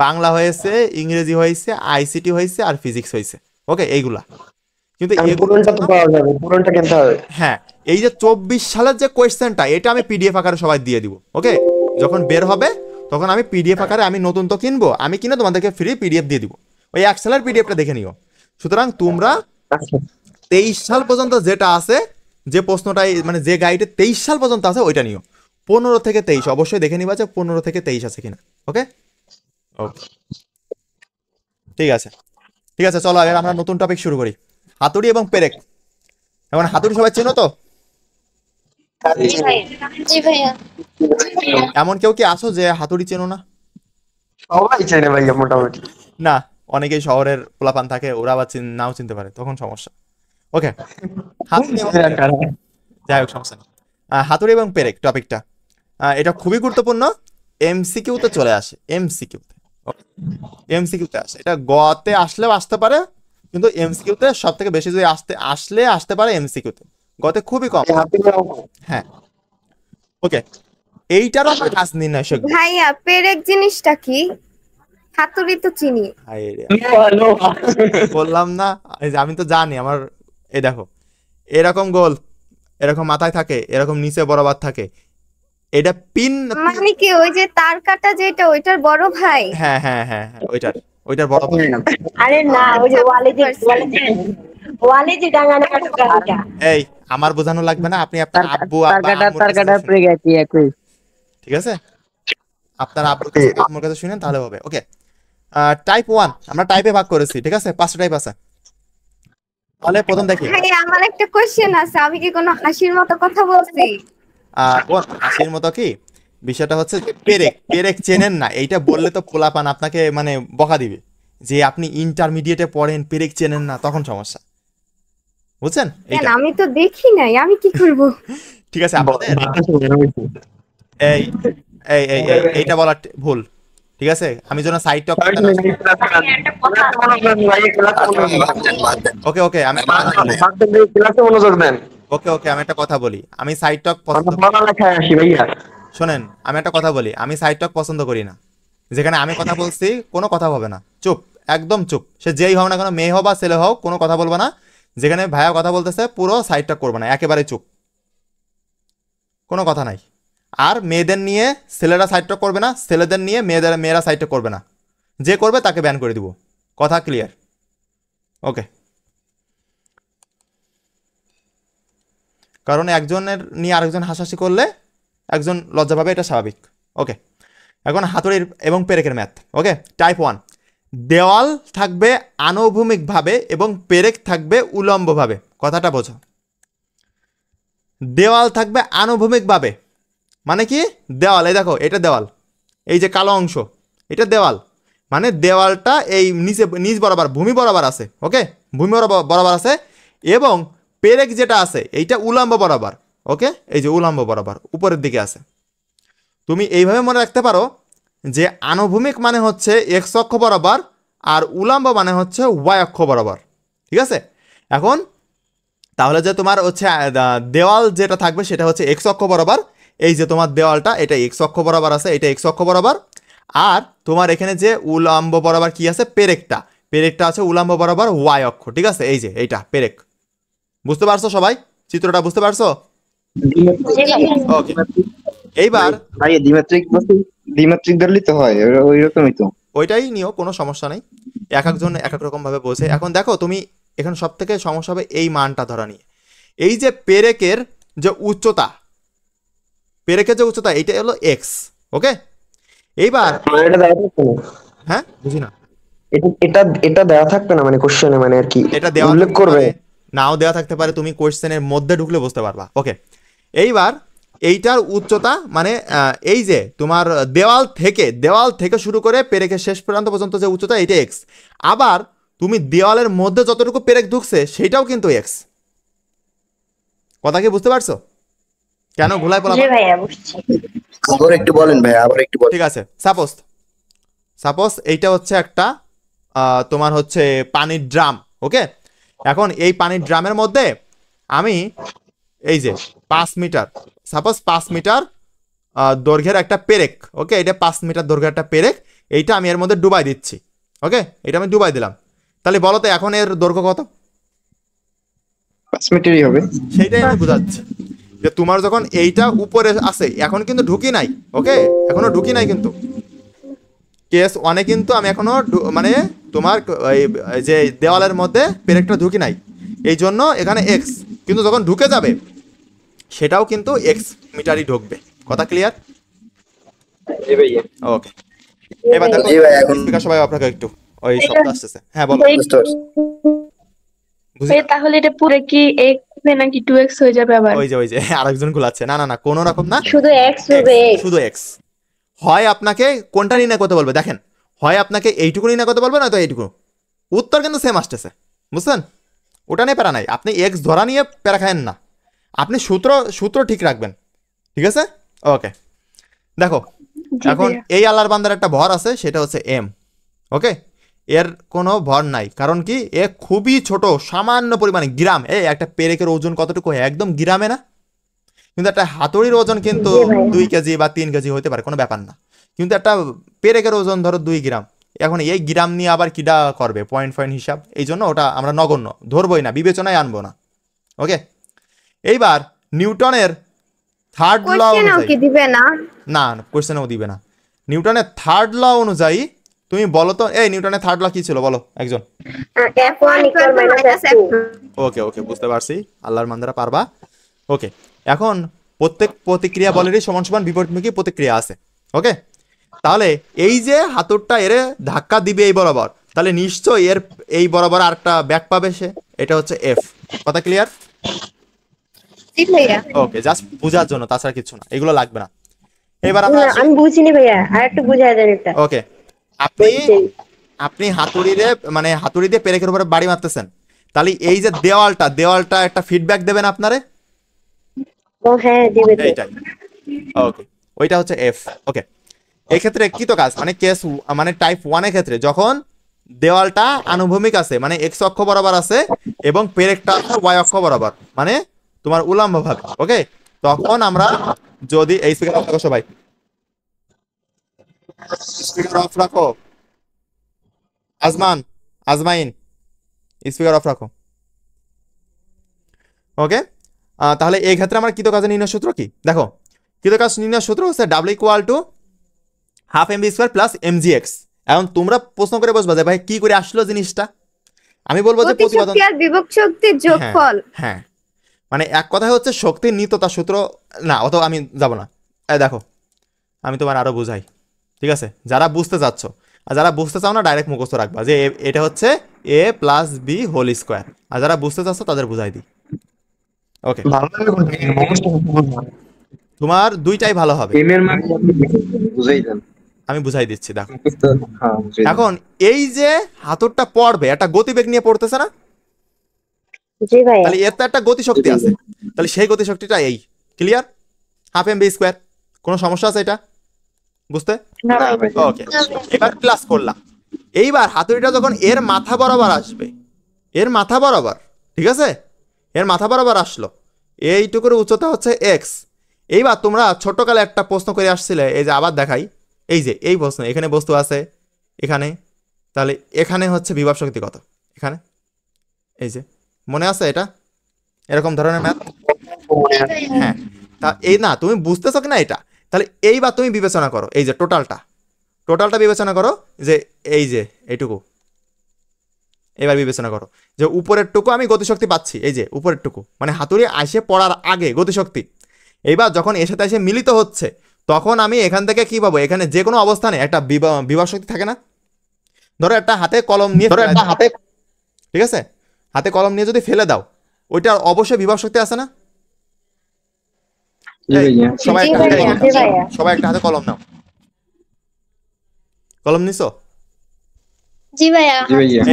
বাংলা হয়েছে, ইংরেজি হয়েছে, আইসিটি হয়েছে আর ফিজিক্স হয়েছে। ওকে, এইগুলা কিন্তু পুরনটা তো পাওয়া যাবে, পুরনটা কিনতে হবে। হ্যাঁ, এই যে 24 সালের যে কোয়েশ্চেনটা, এটা আমি পিডিএফ আকারে সবাই দিয়ে দিব। ওকে, যখন বের হবে তখন আমি পিডিএফ আকারে, আমি নতুন তো কিনবো, আমি কিনে তোমাদেরকে ফ্রি পিডিএফ দিয়ে দিব, ওই 1 সালের পিডিএফটা দেখে নিও। সুতরাং তোমরা 23 সাল পর্যন্ত যেটা আছে, যে প্রশ্নটাই মানে যে গাইডে 23 সাল পর্যন্ত আছে ওইটা নিও। 15 থেকে 23 অবশ্যই দেখে নিবা যে 15 থেকে 23 আছে কিনা। ওকে ওকে, ঠিক আছে ঠিক আছে, চলো এবার আমরা নতুন টপিক শুরু করি, হাতুড়ি এবং পেরেক। এখন হাতুড়ি সবাই চেনো তো? জি ভাইয়া। এমন কেউ কি আছো যে হাতুড়ি চেনো না? সবাই চেনে ভাইয়া মোটামুটি। না, অনেকেই শহরের পোলাপান থাকে, ওরা আবার নাও চিনতে পারে, তখন সমস্যা। ওকে, হাতুড়ি এবং যাই হোক, সমস্যা নেই। হাতুড়ি এবং পেরেক টপিকটা, এটা খুবই গুরুত্বপূর্ণ, এমসিকিউতে চলে আসে, এমসিকিউতে আসে। এটা গতে আসলেও আসতে পারে, কিন্তু এমসিকিউতে সব থেকে বেশি যদি আসতে পারে এমসিকিউতে, গতে খুবই কম। হ্যাঁ, ওকে, এইটারও আমরা কাজ নির্ণয় শিখবো। ভাইয়া পেরেক জিনিসটা কি? হাতুড়ি তো চিনি। হায় রে, বললাম না, এই যে আমি তো জানি আমার, এই দেখো এরকম গোল, এরকম মাথায় থাকে, এরকম নিচে বরাবর থাকে, এটা পিন। মানে কি ওই যে তার কাটা যেটা ওইটার বড় ভাই? হ্যাঁ হ্যাঁ হ্যাঁ হ্যাঁ, ওইটার বড় ভাই। আরে না, ওই যে ওয়ালে যে ডাঙানো কাটা। এই আমার বোঝানো লাগবে না, আপনি আপনার আব্বু আব্বা আম্মুর তার কাছে কাটা শুনেন। পড়ে গেছে একই। ঠিক আছে, আপনার আব্বুর কাছে আম্মুর কাছে শুনেন তাহলে হবে। ওকে, টাইপ 1 আমরা টাইপে ভাগ করেছি, ঠিক আছে? 5টা টাইপ আছে। তাহলে প্রথম দেখি, ভাইয়া আমার একটা কোশ্চেন আছে, আমি কি কোনো হাসির মতো কথা বলছি? কোন হাসির মতো কি? বিষয়টা হচ্ছে যে পেরেক চেনেন না, এইটা বললে তো পোলাপান আপনাকে মানে বকা দিবে যে আপনি ইন্টারমিডিয়েটে পড়েন পেরেক চেনেন না, তখন সমস্যা, বুঝছেন? কেন, এইটা আমি তো দেখি নাই, আমি কি করব? ঠিক আছে। আপনাদের এই এই এই এই- এইটা বলা ভুল, ঠিক আছে? আমি যেন সাইড টক। ওকে ওকে, আমি ক্লাসে মনোযোগ দেন। ওকে ওকে, আমি একটা কথা বলি, আমি সাইড টক পছন্দ করি। পড়ালেখায় আসি ভাইয়া। শোনেন, আমি একটা কথা বলি, আমি সাইড টক পছন্দ করি না। যেখানে আমি কথা বলছি কোনো কথা হবে না, চুপ, একদম চুপ। সে যেই হোক না কেন, মেয়ে হোক বা ছেলে হোক, কোনো কথা বলবো না। যেখানে ভাইয়া কথা বলতেছে পুরো সাইড টক করবে না, একেবারে চুপ, কোনো কথা নাই। আর মেয়েদের নিয়ে ছেলেরা সাইড টক করবে না, ছেলেদের নিয়ে মেয়েরা সাইড টক করবে না। যে করবে তাকে ব্যান করে দিব, কথা ক্লিয়ার? ওকে, কারণ একজনের নিয়ে আরেকজন হাসাহাসি করলে একজন লজ্জা পাবে, এটা স্বাভাবিক। ওকে, এখন হাতুড়ির এবং পেরেকের ম্যাথ। ওকে, টাইপ 1, দেওয়াল থাকবে আনুভূমিকভাবে এবং পেরেক থাকবে উলম্বভাবে। কথাটা বোঝো, দেওয়াল থাকবে আনুভূমিকভাবে মানে কি? দেওয়াল, এই দেখো এটা দেওয়াল, এই যে কালো অংশ এটা দেওয়াল, মানে দেওয়ালটা এই নিচ বরাবর ভূমি বরাবর আছে। ওকে, ভূমি বরাবর আছে, এবং পেরেক যেটা আছে এইটা উলম্ব বরাবর। ওকে, এই যে উলম্ব বরাবর উপরের দিকে আছে। তুমি এইভাবে মনে রাখতে পারো যে আনুভূমিক মানে হচ্ছে এক্স অক্ষ বরাবর, আর উলম্ব মানে হচ্ছে ওয়াই অক্ষ বরাবর। ঠিক আছে, এখন তাহলে যে তোমার হচ্ছে দেওয়াল যেটা থাকবে সেটা হচ্ছে এক্স অক্ষ বরাবর। এই যে তোমার দেওয়ালটা এটা এক্স অক্ষ বরাবর আছে, এটা এক্স অক্ষ বরাবর। আর তোমার এখানে যে উলম্ব বরাবর কি আছে? পেরেকটা আছে উলম্ব বরাবর ওয়াই অক্ষ। ঠিক আছে, এই যে এইটা পেরেক। বুঝতে পারছো সবাই? চিত্রটা বুঝতে পারছো? ওকে, এইবার ভাই দ্বিমাত্রিক ধরলে তো হয়, ওই রকমই তো। ওইটাই নিও, কোনো সমস্যা নেই, এক একজন এক এক রকম ভাবে বোঝে। এখন দেখো তুমি এখানে সব থেকে সমস্যা হবে এই মানটা ধরা নিয়ে। এই যে পেরেকের যে উচ্চতা, এইটা হলো এক্স। ওকে, এইবার হ্যাঁ বুঝি না, এটা দেওয়া থাকবে না মানে কোশ্চেনে, মানে আর কি এটা দেওয়া উল্লেখ থাকতে করবে, পারে, নাও দেওয়া থাকতে পারে, তুমি কোশ্চেনের মধ্যে ঢুকলে বুঝতে পারবা। ওকে, এইবার এইটার উচ্চতা মানে এই যে তোমার দেওয়াল থেকে শুরু করে পেরেকের শেষ প্রান্ত পর্যন্ত যে উচ্চতা এটা এক্স। আবার তুমি দেওয়ালের মধ্যে যতটুকু পেরেক ঢুকছে সেটাও কিন্তু এক্স। কথা কি বুঝতে পারছো? কেন ভুলাই পড়া? আবার একটু বলেন ভাই, আবার একটু বলেন। ঠিক আছে, সাপোজ এইটা হচ্ছে একটা তোমার হচ্ছে পানির ড্রাম। ওকে, এখন এই পানির ড্রামের মধ্যে আমি এই যে 5 মিটার, সাপোজ 5 মিটার দৈর্ঘ্যের একটা পেরেক। ওকে, এটা 5 মিটার দৈর্ঘ্যের একটা পেরেক, এইটা আমি এর মধ্যে ডুবাই দিচ্ছি। ওকে, এটা আমি ডুবাই দিলাম। তাহলে বলো তো এখন এর দৈর্ঘ্য কত? 5 মিটারই হবে। সেইটাই আমি বোঝাচ্ছি যে তোমার যখন এইটা উপরে আছে, এখন কিন্তু ঢুকি নাই। ওকে, এখনো ঢুকি নাই, কিন্তু কেস 1-এ কিন্তু আমি এখনো মানে তোমার যে দেওয়ালের মধ্যে পেরেকটা ঢুকি নাই, এই জন্য এখানে এক্স। কিন্তু যখন ঢুকে যাবে সেটাও কিন্তু এক্স মিটারই ঢুকবে। কথা ক্লিয়ার? ওকে, এবার দেখো স্পিকার সবাই আপনাকে একটু ওই শব্দ আসতেছে। হ্যাঁ বলো। তাহলে এটা পুরো কি x নাকি 2x হয়ে যাবে? আবার ওই যে আরেকজন গুলাচ্ছে, না কোনো রকম না, শুধু x হবে, শুধু এক্স। হয় আপনাকে কোনটা নির্ণয় করতে বলবে, দেখেন, হয় আপনাকে এইটুকু নির্ণয় করতে বলবে, নয়তো এইটুকু। উত্তর কিন্তু সেম আসতেছে, বুঝছেন? ওটা নিয়ে প্যারা নাই, আপনি এক্স ধরা নিয়ে প্যারা খায়েন না, আপনি সূত্র ঠিক রাখবেন। ঠিক আছে, ওকে। দেখো এখন এই আল্লাহর বান্দার একটা ভর আছে, সেটা হচ্ছে এম। ওকে, এর কোনো ভর নাই, কারণ কি এ খুবই ছোট, সামান্য পরিমাণে গ্রাম। একটা পেরেকের ওজন কতটুকু হয়? একদম গ্রামে না, কিন্তু একটা হাতুড়ির ওজন কিন্তু 2 কেজি বা 3 কেজি হতে পারে, কোনো ব্যাপার না। কিন্তু একটা পেরেকের ওজন ধরো 2 গ্রাম। এখন এই গ্রাম নিয়ে আবার কিডা করবে পয়েন্ট হিসাব, এই জন্য ওটা আমরা নগণ্য ধরবই না, বিবেচনায় আনবো না। ওকে, এইবার নিউটনের থার্ড ল অনুযায়ী, কি দিবে না? না কোশ্চেনও দিবে না। নিউটনের থার্ড ল অনুযায়ী তুমি বলো তো, এই নিউটনের থার্ড ল কি ছিল বলো একজন। ওকে ওকে, বুঝতে পারছি, আল্লাহর মান্দারা পারবা। ওকে, এখন প্রত্যেক প্রতিক্রিয়া বলেরই সমান সমান বিপরীতমুখী প্রতিক্রিয়া আছে। ওকে, তাহলে এই যে হাতুড়টা এর ধাক্কা দিবে এই বরাবর, তাহলে নিশ্চয় এর এই বরাবর আরেকটা ব্যাক পাবে সে, এটা হচ্ছে এফ। কথা ক্লিয়ার? ওকে, জাস্ট বোঝার জন্য, তাছাড়া কিছু না, এগুলো লাগবে না। এবার আমি বুঝিনি ভাইয়া, আর একটু বুঝাই দেন এটা। ওকে, আপনি হাতুড়ি দিয়ে পেরেকের উপরে বাড়ি মারতেছেন, তাহলে এই যে দেওয়ালটা একটা ফিডব্যাক দেবেন আপনারে। ও হ্যাঁ দিবে তো। এইটাই, ওকে, ওইটা হচ্ছে এফ। ওকে, এই ক্ষেত্রে কি তো কাজ, মানে টাইপ 1 এর ক্ষেত্রে যখন দেওয়ালটা আনুভূমিক আছে, মানে এক্স অক্ষ বরাবর আছে, এবং পেরেকটা ওয়াই অক্ষ বরাবর, মানে তোমার উল্লম্ব ভাবে। ওকে, তখন আমরা যদি এই স্পিকার অফ রাখো, সবাই স্পিকার অফ রাখো, আজমাইন স্পিকার অফ রাখো। ওকে, তাহলে এই ক্ষেত্রে আমার কৃত কাজের নির্ণয় সূত্র কি দেখো। কৃত কাজ নির্ণয় সূত্র হচ্ছে W = 1/2 mv² + mgx। এখন তোমরা প্রশ্ন করে বসবা যে ভাই কি করে আসলো জিনিসটা, আমি বলবো যে প্রতিপাদন আর বিভব শক্তির যোগফল। হ্যাঁ, মানে এক কথায় হচ্ছে শক্তির নিত্যতা সূত্র না, অত আমি যাব না। দেখো আমি তোমার আরো বুঝাই, ঠিক আছে? যারা বুঝতে চাচ্ছ, আর যারা বুঝতে চাও না ডাইরেক্ট মুখস্থ রাখবা যে এটা হচ্ছে a + b হোল²। আর যারা বুঝতে চাচ্ছ তাদের বুঝাই দিই। ওকে, তোমার দুইটাই ভালো হবে, আমি বুঝাই দিচ্ছি। দেখো এখন এই যে হাতুড়টা পড়বে একটা গতিবেগ নিয়ে পড়তেছে না, তাহলে এর তো একটা গতিশক্তি আছে, তাহলে সেই গতিশক্তিটা এই। ক্লিয়ার? 1/2 mv²। কোনো সমস্যা আছে এটা বুঝতে? ওকে, এবার প্লাস করলাম। এইবার হাতুড়িটা যখন এর মাথা বরাবর আসবে, এর মাথা বরাবর, ঠিক আছে, এর মাথা বরাবর আসলো, এইটুকুর উচ্চতা হচ্ছে এক্স। এইবার তোমরা ছোটকালে একটা প্রশ্ন করে আসছিলে, এই যে আবার দেখাই, এই যে এই প্রশ্ন, এখানে বস্তু আছে এখানে, তাহলে এখানে হচ্ছে বিভব শক্তি কত, এখানে এই যে মনে আছে এটা, এরকম ধরনের ম্যাথ। হ্যাঁ, তা এই না তুমি বুঝতেছো কিনা এটা, তাহলে এইবার তুমি বিবেচনা করো, এই যে টোটালটা বিবেচনা করো, যে এই যে এইটুকু, এবার বিবেচনা করো যে উপরের টুকু আমি গতিশক্তি পাচ্ছি, এই যে উপরের টুকু মানে হাতুড়ি আসে পড়ার আগে গতিশক্তি। এইবার যখন এর সাথে এসে মিলিত হচ্ছে, তখন আমি এখান থেকে কি পাবো, এখানে যে কোনো অবস্থানে একটা বিভব শক্তি থাকে না। ধরো একটা হাতে কলম নিয়ে, ঠিক আছে, হাতে কলম নিয়ে যদি ফেলে দাও, ওইটার অবশ্যই বিভব শক্তি আছে না। সবাই একটা হাতে কলম নাও, কলম নিছো? জি ভাইয়া।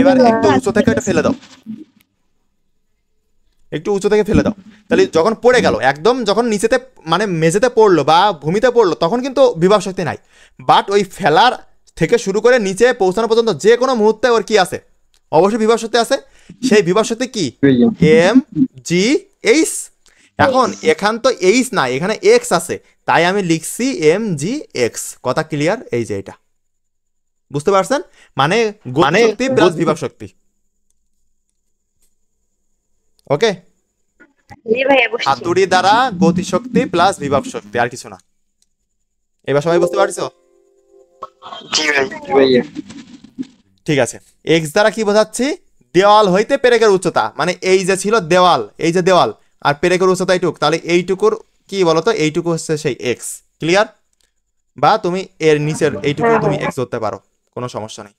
এবার একটু উঁচু থেকে এটা ফেলে দাও, একটু উঁচু থেকে ফেলে দাও। তাহলে যখন পড়ে গেল একদম, যখন নিচেতে মানে মেঝেতে পড়লো বা ভূমিতে পড়লো, তখন কিন্তু বিভব শক্তি নাই। বাট ওই ফেলার থেকে শুরু করে নিচে পৌঁছানো পর্যন্ত যে কোনো মুহূর্তে ওর কি আছে, অবশ্যই বিভব শক্তি আছে। সেই বিভব শক্তি কি, mgh। এখন এখান তো এইচ না, এখানে এক্স আছে, তাই আমি লিখছি mgx। কথা ক্লিয়ার? এই যে এটা বুঝতে পারছেন, মানে গতিশক্তি প্লাস বিভব শক্তি। ওকে, হাতুড়ি দ্বারা গতিশক্তি প্লাস বিভব শক্তি, আর কিছু না। এবার সবাই বুঝতে পারছো? ঠিক আছে, এক্স দ্বারা কি বোঝাচ্ছি, দেওয়াল হইতে পেরেকের উচ্চতা, মানে এই যে ছিল দেওয়াল, এই যে দেওয়াল আর পেরেকের উচ্চতা এইটুক, তাহলে এইটুকুর কি বলতো, এইটুকু হচ্ছে সেই এক্স। ক্লিয়ার? বা তুমি এর নিচের এইটুকু তুমি এক্স ধরতে পারো, কোনো সমস্যা নেই।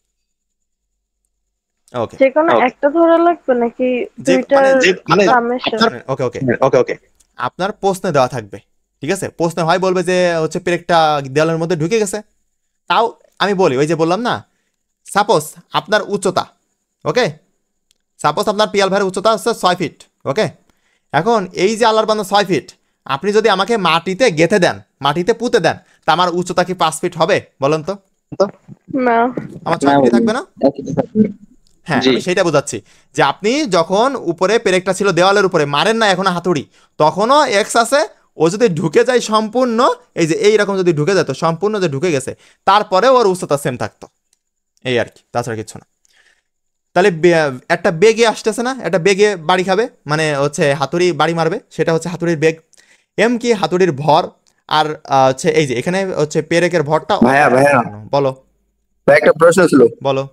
ওকে, যেকোনো একটা ধরা লাগবে নাকি দুইটার সামেশন? ওকে ওকে ওকে ওকে, আপনার প্রশ্নে দেওয়া থাকবে, ঠিক আছে? প্রশ্নে হয় বলবে যে হচ্ছে পেরেকটা দেওয়ালের মধ্যে ঢুকে গেছে, তাও আমি বলি ওই যে বললাম না, সাপোজ আপনার উচ্চতা, ওকে, সাপোজ আপনার পিয়াল ভাইয়ের উচ্চতা হচ্ছে 6 ফিট। ওকে, এখন এই যে আল্লাহর বান্দা 6 ফিট, আপনি যদি আমাকে মাটিতে গেঁথে দেন, মাটিতে পুঁতে দেন, তা আমার উচ্চতা কি 5 ফিট হবে বলেন তো? না, আমার 6 ফিট থাকবে না? হ্যাঁ, আমি সেটা বোঝাচ্ছি যে আপনি যখন উপরে পেরেকটা ছিল দেওয়ালের উপরে, মারেন না এখনো হাতুড়ি, তখনও এক্স আছে, ও যদি ঢুকে যায় সম্পূর্ণ, এই যে এইরকম যদি ঢুকে যেত সম্পূর্ণ যে ঢুকে গেছে, তারপরে ওর উচ্চতা সেম থাকতো, এই আর কি, তাছাড়া কিছু না। তাহলে একটা বেগে আসতেছে না, একটা বেগে বাড়ি খাবে, মানে হচ্ছে হাতুড়ি বাড়ি মারবে, সেটা হচ্ছে হাতুড়ির বেগ। এম কি হাতুড়ির ভর, আর হচ্ছে এই যে এখানে হচ্ছে পেরেকের ভরটা। ভাইয়া বলো ভাই, একটা প্রশ্ন ছিল। বলো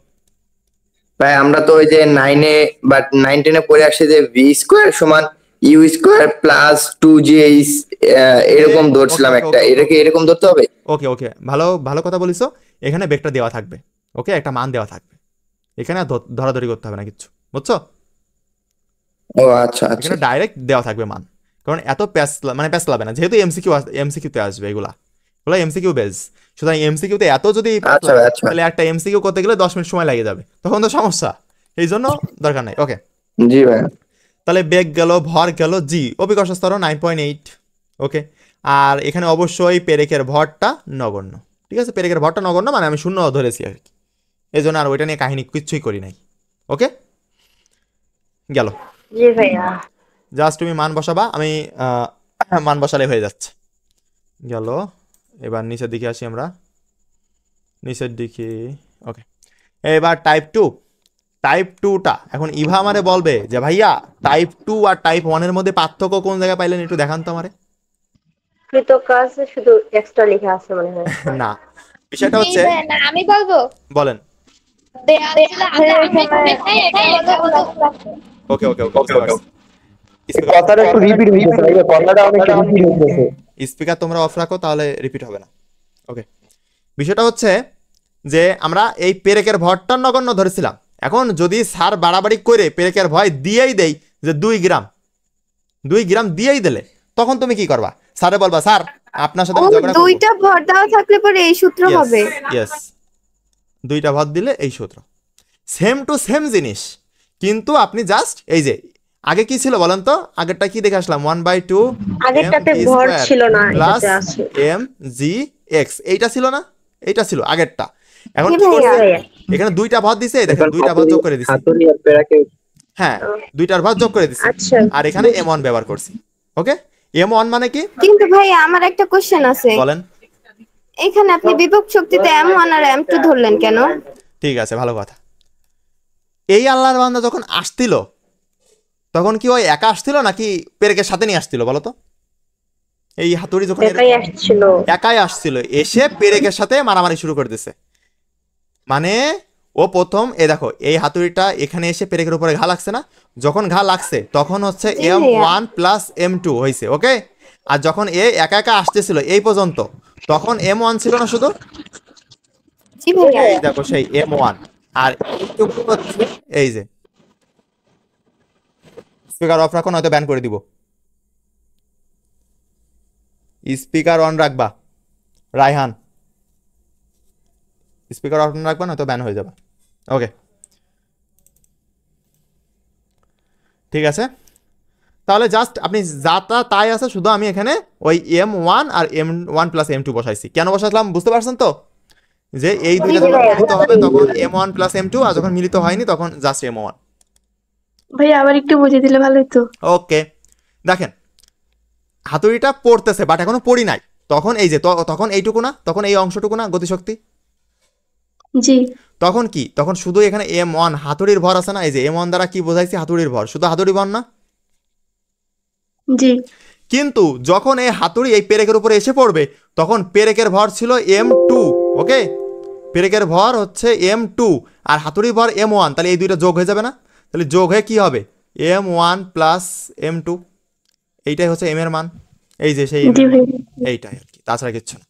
ভাই, আমরা তো ওই যে 9-এ বা 9-10-এ পড়ে আসছে যে ভি স্কোয়ার সমান ইউ স্কোয়ার প্লাস 2j এরকম ধরছিলাম একটা, এটাকে এরকম ধরতে হবে? ওকে ওকে, ভালো ভালো কথা বলিস। এখানে বেগটা দেওয়া থাকবে, ওকে, একটা মান দেওয়া থাকবে, এখানে ধরাধরি করতে হবে না কিচ্ছু, বুঝছো? ও আচ্ছা আচ্ছা, এখানে ডাইরেক্ট দেওয়া থাকবে মান, কারণ এত মানে প্যাস লাগবে না, যেহেতু এমসিকিউতে আসবে, এগুলা এমসিকিউ বেস। সুতরাং এমসিকিউতে এত যদি তাহলে একটা এমসিকিউ করতে গেলে 10 মিনিট সময় লাগে যাবে, তখন তো সমস্যা, এই জন্য দরকার নাই। ওকে জি ভাই। তাহলে বেগ গেল, ভর গেল, জি অভিকর্ষ স্তর 9.8। ওকে, আর এখানে অবশ্যই পেরেকের ভরটা নগণ্য, ঠিক আছে, পেরেকের ভরটা নগণ্য মানে আমি শূন্য ধরেছি আর কি, এই জন্য আর ওইটা নিয়ে কাহিনী কিচ্ছুই করি নাই। ওকে গেল, জি ভাইয়া। জাস্ট তুমি মান বসাবা, আমি মান বসালে হয়ে যাচ্ছে। গেল, এবার নিচের দিকে আসি আমরা, নিচের দিকে। ওকে, এবার টাইপ 2। টাইপ 2টা এখন ইভা আমারে বলবে যে ভাইয়া টাইপ 2 আর টাইপ 1 এর মধ্যে পার্থক্য কোন জায়গায় পাইলেন, একটু দেখান তো আমারে। কৃতকাজ শুধু এক্সট্রা লেখা আছে মনে হয়। না, বিষয়টা হচ্ছে, আমি বলবো, বলেন। ওকে ওকে ওকে, কথাটা একটু রিপিট হইতেছে ভাই, কথাটা অনেক রিপিট হইতেছে। স্পিকার তোমরা অফ রাখো, তাহলে রিপিট হবে না। ওকে, বিষয়টা হচ্ছে যে আমরা এই পেরেকের ভরটা নগণ্য ধরেছিলাম। এখন যদি স্যার বাড়াবাড়ি করে পেরেকের ভয় দিয়েই দেই যে 2 গ্রাম দিয়েই দিলে, তখন তুমি কি করবা? স্যারে বলবা স্যার আপনার সাথে আমি ঝগড়া করব। দুইটা ভর দেওয়া থাকলে পরে এই সূত্র হবে। ইয়েস, 2টা ভর দিলে এই সূত্র, সেম টু সেম জিনিস, কিন্তু আপনি জাস্ট এই যে আগে কি ছিল বলেন তো, আগেরটা কি দেখে আসলাম, 1/2 আগেরটাতে ভর ছিল না, প্লাস এটাতে আছে mgx, এইটা ছিল না, এইটা ছিল আগেরটা। এখন কি করছে, এখানে 2টা ভর দিছে, দেখেন 2টা ভর যোগ করে দিছে, হ্যাঁ 2টার ভর যোগ করে দিছে, আর এখানে m1 ব্যবহার করছি। ওকে, m1 মানে কি? কিন্তু ভাই আমার একটা কোশ্চেন আছে, বলেন। এখানে আপনি বিভব শক্তিতে m1 আর m2 ধরলেন কেন? ঠিক আছে, ভালো কথা। এই আল্লাহর বান্দা যখন আসছিল তখন কি ওই একা আসছিল নাকি পেরেকের সাথে নিয়ে আসছিল বলো তো? এই হাতুড়ি যখন একাই আসছিল, এসে পেরেকের সাথে মারামারি শুরু করে দিছে। মানে ও প্রথম দেখো এই হাতুড়িটা এখানে এসে পেরেকের উপরে ঘা লাগছে না, যখন ঘা লাগছে তখন হচ্ছে m1 প্লাস m2 হয়েছে। ওকে, আর যখন একা একা আসতেছিল এই পর্যন্ত, তখন m1 ছিল না শুধু, এই দেখো সেই m1, আর এইটুকু হচ্ছে এই যে, স্পিকার অফ রাখো নয়তো ব্যান করে দিব। স্পিকার অন রাখবা রায়হান, স্পিকার অন রাখবা নয়তো ব্যান হয়ে যাবে। ওকে ঠিক আছে, তাহলে জাস্ট আপনি যা তাই আছে, শুধু আমি এখানে ওই m1 আর m1 প্লাস m2 বসাইছি। কেন বসাইছিলাম বুঝতে পারছেন তো, যে এই দুইটা যখন মিলিত হবে তখন m1 প্লাস m2, আর যখন মিলিত হয়নি তখন জাস্ট m1। ভাই আবার একটু বুঝিয়ে দিলে ভালো হতো। ওকে, দেখেন হাতুড়িটা পড়তেছে বাট এখনো পড়ি নাই, তখন এই যে তখন এইটুকু না, তখন এই অংশটুকু না গতিশক্তি, জি তখন কি, তখন শুধু এখানে m1 হাতুড়ির ভর আছে না, এই যে m1 দ্বারা কি বোঝাইছি, হাতুড়ির ভর, শুধু হাতুড়ি ভর না। জি, কিন্তু যখন এই হাতুড়ি এই পেরেকের উপরে এসে পড়বে তখন পেরেকের ভর ছিল m2। ওকে, পেরেকের ভর হচ্ছে m2 আর হাতুড়ির ভর m1, তাহলে এই দুইটা যোগ হয়ে যাবে না, তাহলে যোগ হয়ে কি হবে m1 প্লাস m2, এইটাই হচ্ছে m এর মান, এই যে সেই এইটাই আর কি, তাছাড়া কিচ্ছু না।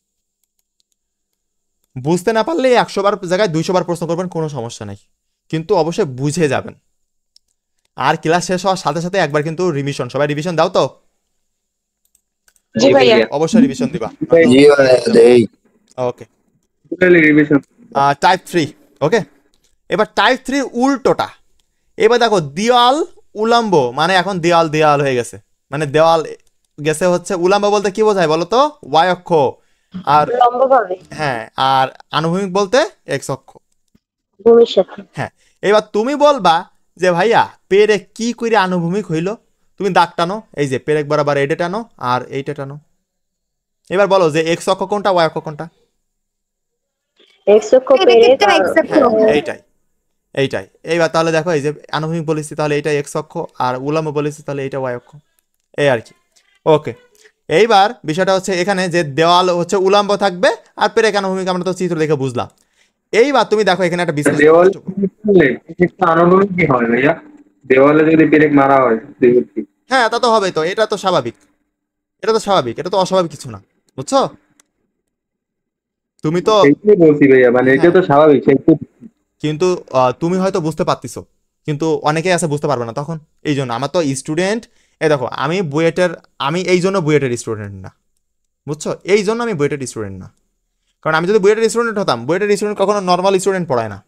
বুঝতে না পারলে 100 বার জায়গায় 200 বার প্রশ্ন করবেন, কোনো সমস্যা নাই, কিন্তু অবশ্যই বুঝে যাবেন। আর ক্লাস শেষ হওয়ার সাথে সাথে একবার কিন্তু রিভিশন, সবাই রিভিশন দাও তো, অবশ্যই রিভিশন দিবা। ওকে, টাইপ 3। ওকে, এবার টাইপ 3 উল্টোটা, এবার দেখো দেওয়াল উলম্ব, মানে এখন দেওয়াল দেওয়াল হয়ে গেছে, মানে দেওয়াল গেছে হচ্ছে উলম্ব বলতে কি বোঝায় বলো তো, y অক্ষ, আর হ্যাঁ, আর আনুভূমিক বলতে x অক্ষ। হ্যাঁ, এবার তুমি বলবা যে ভাইয়া পেরে কি করে আনুভূমিক হইল, তুমি দাগ টানো, এই যে পেরেক বরাবর এটা টানো আর এইটা টানো। এবার বলো যে এক্স অক্ষ কোনটা, ওয়াই অক্ষ কোনটা? এক্স অক্ষ পেরেক আর এইটাই এইটাই। এইবার তাহলে দেখো এই যে আনুভূমিক বলেছি, তাহলে এটা এক্স অক্ষ, আর উল্লম্ব বলেছি তাহলে এটা ওয়াই অক্ষ, এই আর কি। ওকে, এইবার বিষয়টা হচ্ছে এখানে যে দেওয়াল হচ্ছে উল্লম্ব থাকবে আর পেরেক আনুভূমিক, আমরা তো চিত্র দেখে বুঝলাম। এইবার তুমি দেখো এখানে একটা বিশ্লেষণ। দেওয়াল আনুভূমিক কি হয় ভাইয়া? দেওয়ালে যদি পেরেক মারা হয় হ্যাঁ তা তো হবে, তো এটা তো স্বাভাবিক, এটা তো স্বাভাবিক, এটা তো অস্বাভাবিক কিছু না, বুঝছো? তুমি তো বলছি ভাইয়া, মানে এটা তো স্বাভাবিক, কিন্তু তুমি হয়তো বুঝতে পারতেছো, কিন্তু অনেকেই আছে বুঝতে পারবে না। তখন এই জন্য আমার তো স্টুডেন্ট, এই দেখো আমি বুয়েটের, আমি এই জন্য বুয়েটের স্টুডেন্ট না, বুঝছো? এই জন্য আমি বুয়েটের স্টুডেন্ট না, কারণ আমি যদি বুয়েটের স্টুডেন্ট হতাম, বুয়েটের স্টুডেন্ট কখনো নর্মাল স্টুডেন্ট পড়ায় না।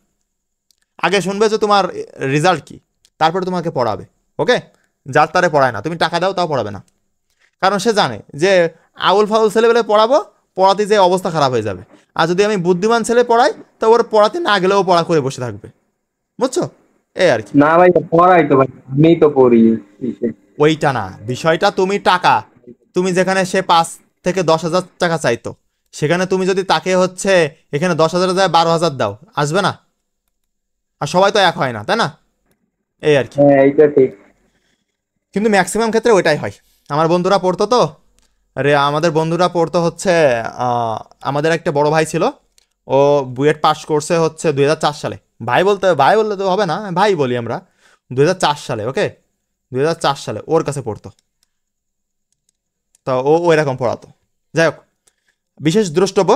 আগে শুনবে যে তোমার রেজাল্ট কি, তারপরে তোমাকে পড়াবে। ওকে, যার তারে পড়ায় না, তুমি টাকা দাও তাও পড়াবে না, কারণ সে জানে যে আউল ফাউল ছেলেবেলে পড়াবো, পড়াতে যে অবস্থা খারাপ হয়ে যাবে। আর যদি আমি বুদ্ধিমান ছেলে পড়াই, তো ওর পড়াতে না গেলেও পড়া করে বসে থাকবে, বুঝছো? এই আর কি। না ভাই পড়াই তো ভাই, আমি তো পড়ি। ওইটা না, বিষয়টা তুমি টাকা, তুমি যেখানে সে 5 থেকে 10,000 টাকা চাইতো, সেখানে তুমি যদি তাকে হচ্ছে এখানে 10,000 যায় 12,000 দাও, আসবে না? আর সবাই তো এক হয় না, তাই না? এই আর কি। হ্যাঁ এইটা ঠিক, কিন্তু ম্যাক্সিমাম ক্ষেত্রে ওইটাই হয়। আমার বন্ধুরা পড়তো তো, আরে আমাদের বন্ধুরা পড়তো হচ্ছে, আমাদের একটা বড় ভাই ছিল, ও বুয়েট পাস করছে হচ্ছে 2004 সালে। ভাই বললে তো হবে না, ভাই বলি আমরা, 2004 সালে। ওকে, 2004 সালে ওর কাছে পড়তো, তো ও এরকম পড়াতো। যাই হোক, বিশেষ দ্রষ্টব্য,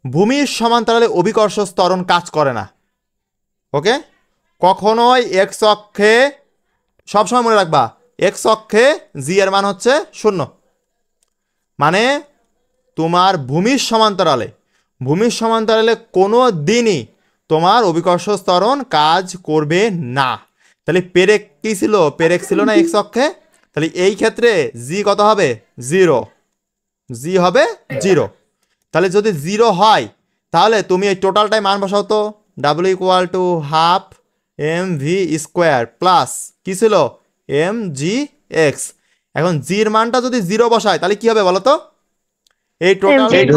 ভূমির সমান্তরালে অভিকর্ষ ত্বরণ কাজ করে না। ওকে, কখনোই এক্স অক্ষে, সবসময় মনে রাখবা এক্স অক্ষে জি এর মান হচ্ছে 0, মানে তোমার ভূমির সমান্তরালে কোনো দিনই তোমার অভিকর্ষ ত্বরণ কাজ করবে না। তাহলে পেরেক কি ছিল? পেরেক ছিল না এক্স অক্ষে, তাহলে এই ক্ষেত্রে জি কত হবে? 0, জি হবে 0। তাহলে যদি 0 হয়, তাহলে তুমি এই টোটালটাই মান বসাও তো, W equal to half M V square plus কি ছিল? M G X. এখন জির মানটা যদি 0 বসায়, তাহলে কি হবে বলো তো? এই টোটালটা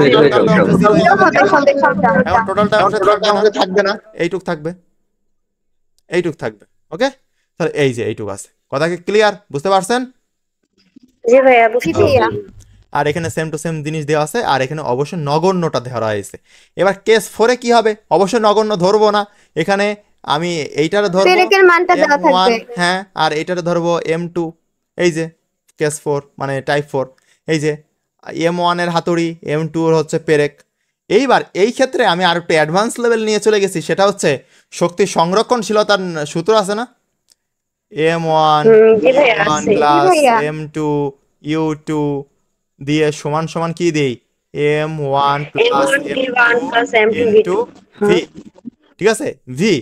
থাকবে না, এইটুক থাকবে। ওকে, তাহলে এই যে এইটুক আছে। কথা কি ক্লিয়ার? বুঝতে পারছেন? জি ভাইয়া বুঝছি ভাইয়া। আর এখানে সেম টু সেম জিনিস দেওয়া আছে, আর এখানে অবশ্যই নগণ্যটা ধরা হয়েছে। এবার কেস 4-এ কি হবে? অবশ্যই নগণ্য ধরবো না, এখানে আমি এইটারে ধরবো পেরেকের মানটা দেওয়া থাকবে। হ্যাঁ, আর এইটারে ধরবো M2। এই যে কেস 4 মানে টাইপ 4, এই যে M1 এর হাতুড়ি, M2 এর হচ্ছে পেরেক। এইবার এই ক্ষেত্রে আমি আর একটু অ্যাডভান্স লেভেল নিয়ে চলে গেছি, সেটা হচ্ছে শক্তি সংরক্ষণশীলতার সূত্র আছে না? M1 প্লাস M2 U2 দিয়ে সমান সমান কি দেই? M1 plus M2 V। ঠিক আছে, ভি।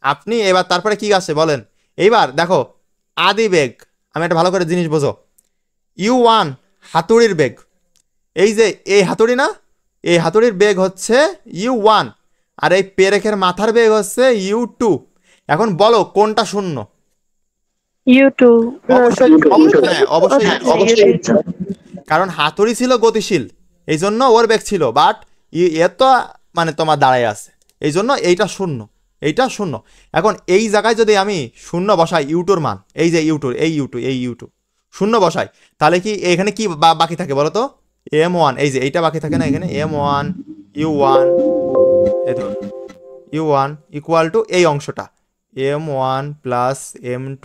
আপনি এবার তারপরে কি আছে বলেন? এইবার দেখো আদি বেগ, আমি একটা ভালো করে জিনিস বোঝো। U1 হাতুড়ির বেগ, এই যে এই হাতুড়ি না, এই হাতুড়ির বেগ হচ্ছে U1, আর এই পেরেকের মাথার বেগ হচ্ছে U2। এখন বলো কোনটা শূন্য? U2। অবশ্যই, কারণ হাতুড়ি ছিল গতিশীল, এই জন্য ওর বেগ ছিল, বাট এ তো মানে তোমার দাঁড়ায় আছে, এই জন্য এইটা শূন্য, এইটা শূন্য। এখন এই জায়গায় যদি আমি শূন্য বসাই ইউটুর মান, এই যে ইউটু শূন্য বসাই, তাহলে কি এখানে কি বাকি থাকে বলো তো? M1, এই যে এইটা বাকি থাকে না এখানে? M1 U1, U1 equal to এই অংশটা M1 plus M2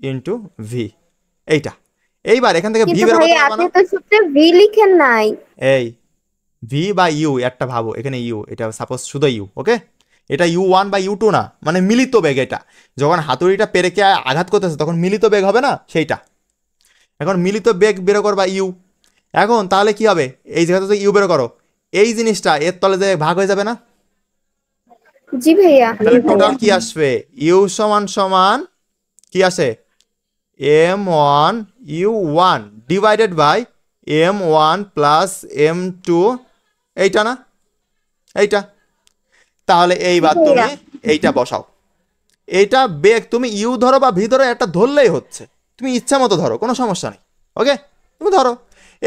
into V, এইটা। এইবার এখান থেকে ভি বের করতে পারবা না? আপনি তো সূত্রে ভি লিখেন নাই। এই ভি বা ইউ একটা ভাবো, এখানে ইউ, এটা সাপোজ শুধু ইউ। ওকে, এটা U1 বা U2 না, মানে মিলিত বেগ। এটা যখন হাতুড়িটা পেরেকে আঘাত করতেছে তখন মিলিত বেগ হবে না, সেইটা। এখন মিলিত বেগ বের করবা ইউ। এখন তাহলে কি হবে? এই জায়গাতে ইউ বের করো, এই জিনিসটা এর তলে যে ভাগ হয়ে যাবে না? জি ভাইয়া। তাহলে টোটাল কি আসবে? ইউ সমান সমান কি আসে? M1 U1 divided by M1 plus M2, এইটা না, এইটা। তাহলে এইবার তুমি এইটা বসাও, এইটা বেগ তুমি ইউ ধরো বা ভি ধরো, একটা ধরলেই হচ্ছে। তুমি ইচ্ছা মতো ধরো, কোনো সমস্যা নেই। ওকে, তুমি ধরো।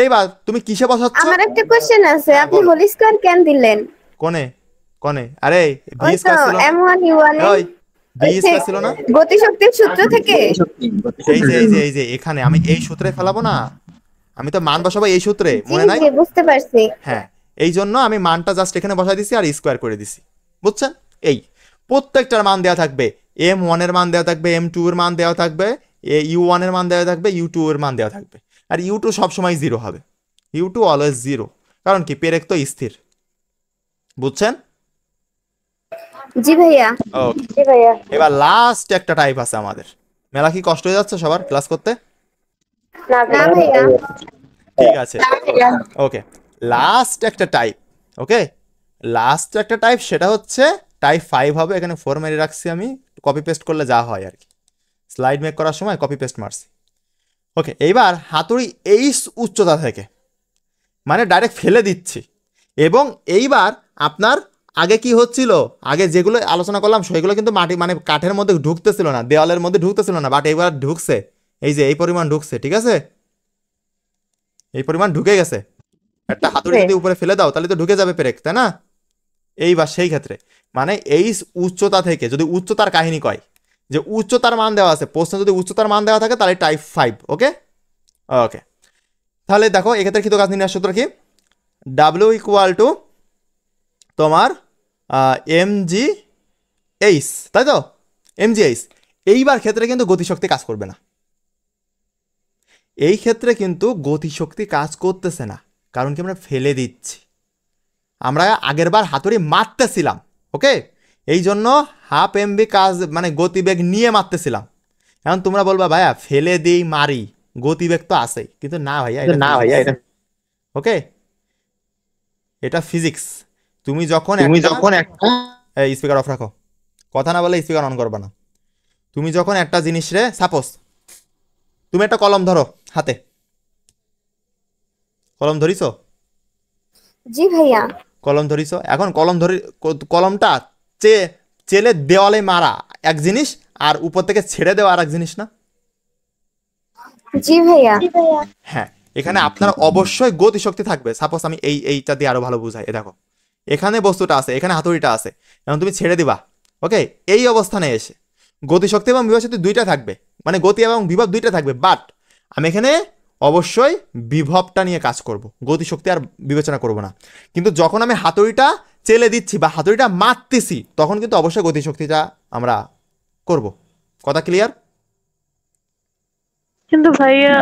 এইবার তুমি কিসে বসাচ্ছ? আমার একটা কোশ্চেন আছে, আপনি বলো। হোল স্কয়ার কেন দিলেন? কোনে কোনে? আরে ভি ওই তো স্কয়ার ছিল না? m1 u1 ওই ভি স্কয়ার ছিল না? গতিশক্তির সূত্র থেকে। এই যে এখানে আমি এই সূত্রে ফেলাবো না, আমি তো মান বসাবো এই সূত্রে, মনে নাই? জি বুঝতে পারছি। হ্যাঁ, এই জন্য আমি মানটা জাস্ট এখানে বসাই দিছি আর স্কোয়ার করে দিছি, বুঝছেন? এই প্রত্যেকটার মান দেওয়া থাকবে, m1 এর মান দেওয়া থাকবে, m2 এর মান দেওয়া থাকবে, u1 এর মান দেওয়া থাকবে, u2 এর মান দেওয়া থাকবে। আর u2 সবসময় 0 হবে, u2 অলওয়েজ 0, কারণ কি পেরেক তো স্থির, বুঝছেন? জি ভাইয়া। ওকে, জি ভাইয়া। এবার লাস্ট একটা টাইপ আছে আমাদের। মেলা কি কষ্ট হয়ে যাচ্ছে সবার ক্লাস করতে? না না ভাইয়া। ঠিক আছে, ওকে, লাস্ট একটা টাইপ। ওকে, লাস্ট একটা টাইপ, সেটা হচ্ছে টাইপ 5 হবে। এখানে 4 মেরে রাখছি আমি, কপি পেস্ট করলে যা হয় আর কি, স্লাইড মেক করার সময় কপি পেস্ট মারছি। ওকে, এইবার হাতুড়ি এই উচ্চতা থেকে মানে ডাইরেক্ট ফেলে দিচ্ছি, এবং এইবার আপনার আগে কি হচ্ছিল, আগে যেগুলো আলোচনা করলাম সেগুলো কিন্তু মাটি মানে কাঠের মধ্যে ঢুকতেছিল না, দেওয়ালের মধ্যে ঢুকতেছিল না, বাট এবার ঢুকছে। এই যে এই পরিমাণ ঢুকছে, ঠিক আছে, এই পরিমাণ ঢুকে গেছে। একটা হাতুড়ি যদি উপরে ফেলে দাও তাহলে তো ঢুকে যাবে পেরেক, তাই না? এইবার সেই ক্ষেত্রে মানে এই উচ্চতা থেকে, যদি উচ্চতার কাহিনী কয় যে উচ্চতার মান দেওয়া আছে, প্রশ্নে যদি উচ্চতার মান দেওয়া থাকে তাহলে টাইপ 5। ওকে ওকে, তাহলে দেখো এক্ষেত্রে কৃত কাজ নির্ণয় সূত্র কি? ডাব্লিউ ইকুয়াল টু তোমার mgh, তাই তো? mgh। এইবার ক্ষেত্রে কিন্তু গতিশক্তি কাজ করবে না, এই ক্ষেত্রে কিন্তু গতিশক্তি কাজ করতেছে না, কারণ কি আমরা ফেলে দিচ্ছি, আমরা আগের বার হাতুড়ি মারতেছিলাম। ওকে, এই জন্য হাফ এমবি কাজ মানে গতিবেগ নিয়ে মারতেছিলাম। এখন তোমরা বলবা ভাইয়া ফেলে দিই মারি, গতিবেগ তো আসেই, কিন্তু না ভাইয়া, এটা না ভাইয়া, এটা ওকে, এটা ফিজিক্স। তুমি যখন একটা স্পিকার অফ রাখো, কথা না বলে স্পিকার অন করবা না। তুমি যখন একটা জিনিস রে, সাপোজ তুমি একটা কলম ধরো হাতে, কলম ধরিছো? জি ভাইয়া। কলম ধরিছো, এখন কলমটা চেলে দেওয়ালে মারা এক জিনিস, আর উপর থেকে ছেড়ে দেওয়া আর এক জিনিস না? জি ভাইয়া। হ্যাঁ, এখানে আপনার অবশ্যই গতিশক্তি থাকবে। সাপোজ আমি এইটা দিয়ে আরো ভালো বুঝাই, দেখো এখানে বস্তুটা আছে, এখানে হাতুড়িটা আছে, এখন তুমি ছেড়ে দিবা। ওকে, এই অবস্থানে এসে গতিশক্তি এবং বিভব শক্তি দুইটা থাকবে, মানে গতি এবং বিভব দুইটা থাকবে, বাট আমি এখানে অবশ্যই বিভবটা নিয়ে কাজ করব, গতিশক্তি আর বিবেচনা করব না। কিন্তু যখন আমি হাতুড়িটা চেলে দিচ্ছি বা হাতুড়িটা মারতেছি, তখন কিন্তু অবশ্যই গতিশক্তিটা আমরা করব। কথা ক্লিয়ার? কিন্তু ভাইয়া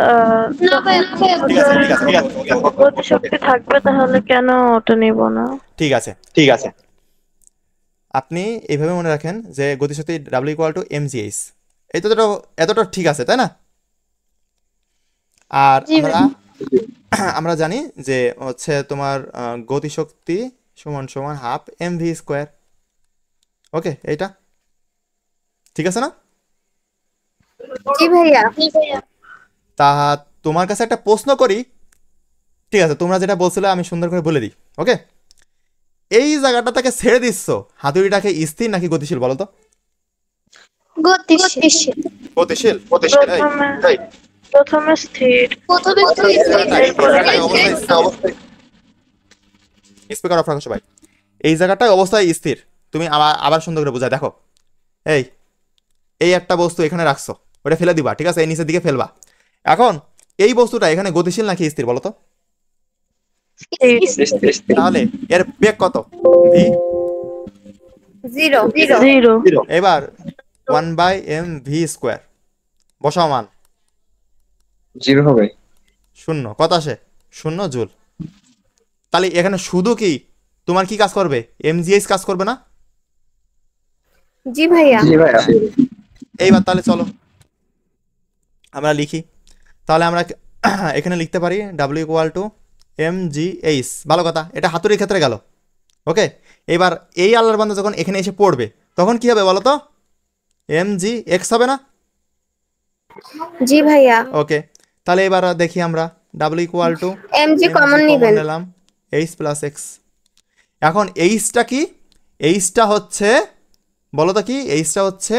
গতিশক্তি থাকবে, তাহলে কেন ওটা নিব না? ঠিক আছে, আপনি এইভাবে মনে রাখেন যে গতিশক্তি ডাব্লিউ ইকুয়াল টু mgh। এতটা ঠিক আছে, তাই না? আর আমরা জানি যে হচ্ছে তোমার গতিশক্তি সমান সমান হাফ mv স্কোয়ার। ওকে, এইটা ঠিক আছে না? জি ভাইয়া। তা তোমার কাছে একটা প্রশ্ন করি, ঠিক আছে? তোমরা যেটা বলছিলে আমি সুন্দর করে বলে দিই। ওকে, এই জায়গাটা থেকে ছেড়ে দিচ্ছ, হাতুড়িটাকে স্থির নাকি গতিশীল বলো তো? গতিশীল। গতিশীল। প্রথমে স্থির, স্পিকার অফ রাখো সবাই। এই জায়গাটায় অবস্থায় স্থির। তুমি আবার সুন্দর করে বোঝায় দেখো, এই একটা বস্তু এখানে রাখছো, ওটা ফেলে দিবা, ঠিক আছে? এই নিচের দিকে ফেলবা। এখন এই বস্তুটা এখানে গতিশীল নাকি স্থির বলো তো? তাহলে এর বেগ কত? ভি 0। এবার 1/mv স্কোয়ার বসাও, মান 0 হবে, 0। কত আসে? 0 জুল। তাহলে এখানে শুধু কি তোমার কি কাজ করবে? mgh কাজ করবে না? জি ভাইয়া। এইবার তাহলে চলো আমরা লিখি। তাহলে আমরা এখানে লিখতে পারি ডাব্লিউ ইকুয়াল টু mgh। ভালো কথা, এটা হাতুড়ির ক্ষেত্রে গেল। ওকে, এবার এই আল্লাহর বান্দা যখন এখানে এসে পড়বে তখন কি হবে বলো তো? mgx হবে না? জি ভাইয়া। ওকে, তাহলে এবার দেখি আমরা W equal two mg common নেবেন, নিলাম h প্লাস x। এখন এইচটা কি? এইচটা হচ্ছে বলো তো কি? এইচটা হচ্ছে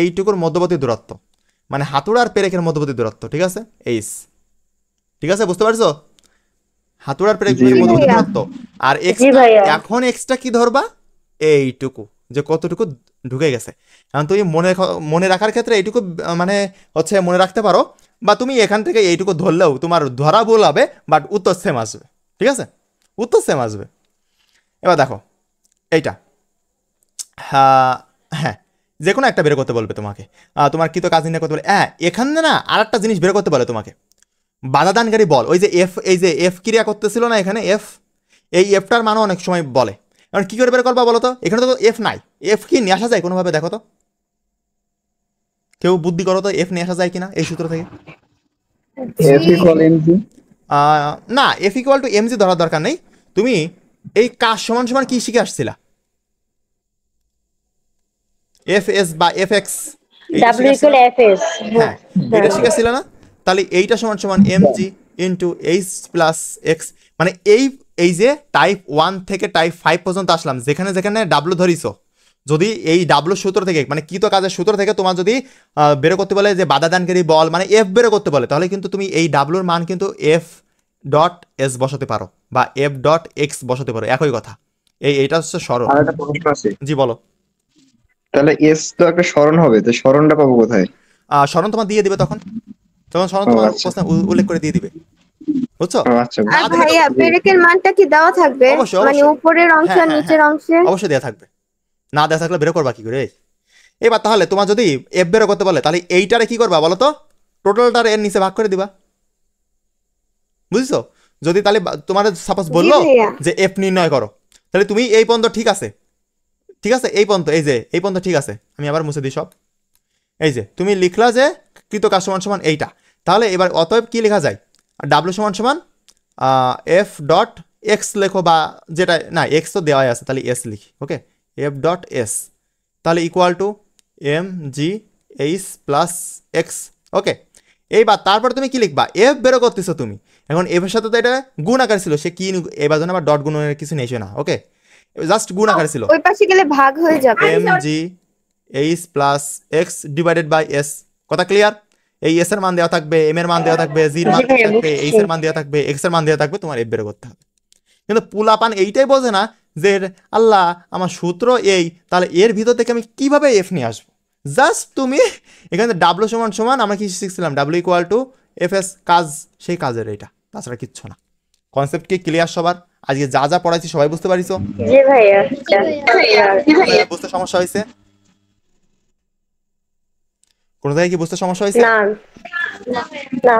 এইটুকুর মধ্যবর্তী দূরত্ব, মানে হাতুড়া আর পেরেকের মধ্যবর্তী দূরত্ব, ঠিক আছে, এইচ, ঠিক আছে, বুঝতে পারছো? হাতুড়ার পেরেকের মধ্যবর্তী দূরত্ব। আর এক্স, এখন এক্সটা কি ধরবা, এইটুকু, যে কতটুকু ঢুকে গেছে। এখন তুমি মনে রাখার ক্ষেত্রে এইটুকু মানে হচ্ছে মনে রাখতে পারো, বা তুমি এখান থেকে এইটুকু ধরলেও তোমার ধরা ভুল হবে, বাট উত্তর সেম আসবে, ঠিক আছে, উত্তর সেম আসবে। এবার দেখো এইটা, হ্যাঁ যে কোনো একটা বের করতে বলবে তোমাকে, তোমার কি তো কাজ নিয়ে করতে বলে, হ্যাঁ এখানে না আর একটা জিনিস বের করতে বলে তোমাকে, বাধাদানকারী বল। ওই যে এফ, এই যে এফ ক্রিয়া করতেছিল না এখানে, এফ, এই এফটার মানও অনেক সময় বলে। এখন কি করে বের করবা বলো তো, এখানে তো এফ নাই, এফ কি নিয়ে আসা যায় কোনোভাবে, দেখো তো, কেউ বুদ্ধি করো তো, এফ নিয়ে আসা যায় কিনা এই সূত্র থেকে? না, এফ ইকুয়াল টু এমজি ধরার দরকার নেই। তুমি এই কাজ সমান সমান কি শিখে আসছিলা, এফ এস বা এফ এক্স, হ্যাঁ এটা শিখেছিল না? তাহলে এইটা সমান সমান MG into H plus x, মানে এই যে টাইপ 1 থেকে টাইপ 5 পর্যন্ত আসলাম, যেখানে যেখানে ডাব্লু ধরিছো, যদি এই ডাব্লু সূত্র থেকে মানে কি তো কাজের সূত্র থেকে তোমার যদি বের করতে বলে যে বাধাদানকারী বল মানে এফ বের করতে বলে, তাহলে কিন্তু তুমি এই ডাব্লুর মান কিন্তু এফ ডট এস বসাতে পারো বা এফ ডট এক্স বসাতে পারো, একই কথা। এইটা হচ্ছে সরল। জি বলো। তাহলে এস তো একটা সরণ হবে, তো সরণটা পাবো কোথায়? সরণ তোমার দিয়ে দিবে, তখন সরণ তোমার প্রশ্নে উল্লেখ করে দিয়ে দিবে, বুঝছো? আর ভাইয়া পেরেকের মানটা কি দেওয়া থাকবে, মানে উপরের অংশ আর নিচের অংশে? অবশ্যই দেওয়া থাকবে, না দেওয়া থাকলে বের করবা কি করে? এবার তাহলে তোমার যদি এফ বের করতে বলে, তাহলে এইটারে কি করবা বলো তো, টোটালটার এর নিচে ভাগ করে দিবা, বুঝছো? যদি তাহলে তোমার সাপোজ বললো যে এফ নির্ণয় করো, তাহলে তুমি এই পর্যন্ত ঠিক আছে, ঠিক আছে, এই পর্যন্ত, এই যে এই পর্যন্ত ঠিক আছে, আমি আবার মুছে দিই সব। এই যে তুমি লিখলা যে কৃত কাজ সমান সমান এইটা, তাহলে এবার অতএব কি লেখা যায়, ডাব্লু সমান সমান এফ ডট এক্স লেখো, বা যেটা না এক্স তো দেওয়াই আছে, তাহলে এস লিখি, ওকে, এফ ডট এস, তাহলে equal to M G H plus X, okay. এইবার তারপরে তুমি কি লিখবা, এফ বেরো করতেছো তুমি, এখন এফ এর সাথে তো এটা গুণ আকার ছিল, সে কি এবার জন্য আবার ডট গুণের কিছু নেই না, ওকে, জাস্ট গুণ আকার ছিল, ওই পাশে গেলে ভাগ হয়ে যাবে, M G H plus X divided by S, কথা ক্লিয়ার? এই এস এর মান দেওয়া থাকবে, এম এর মান দেওয়া থাকবে, জির মান দেওয়া থাকবে, এইচ এর মান দেওয়া থাকবে, এক্স এর মান দেওয়া থাকবে, তোমার এফ বের করতে হবে। কিন্তু পুলাপান এইটাই বোঝে না যে আল্লাহ আমার সূত্র এই, তাহলে এর ভিতর থেকে আমি কিভাবে এফ নিয়ে আসবো। জাস্ট তুমি এখানে ডাব্লু সমান সমান আমরা কি শিখছিলাম, W equal to F S, কাজ সেই কাজের এটা, তাছাড়া কিচ্ছু না। কনসেপ্ট কি ক্লিয়ার সবার? আজকে যা যা পড়াইছি সবাই বুঝতে পারিছো? জি ভাইয়া। বুঝতে সমস্যা হয়েছে? কোনো জায়গায় কি বুঝতে সমস্যা হয়েছে? না না।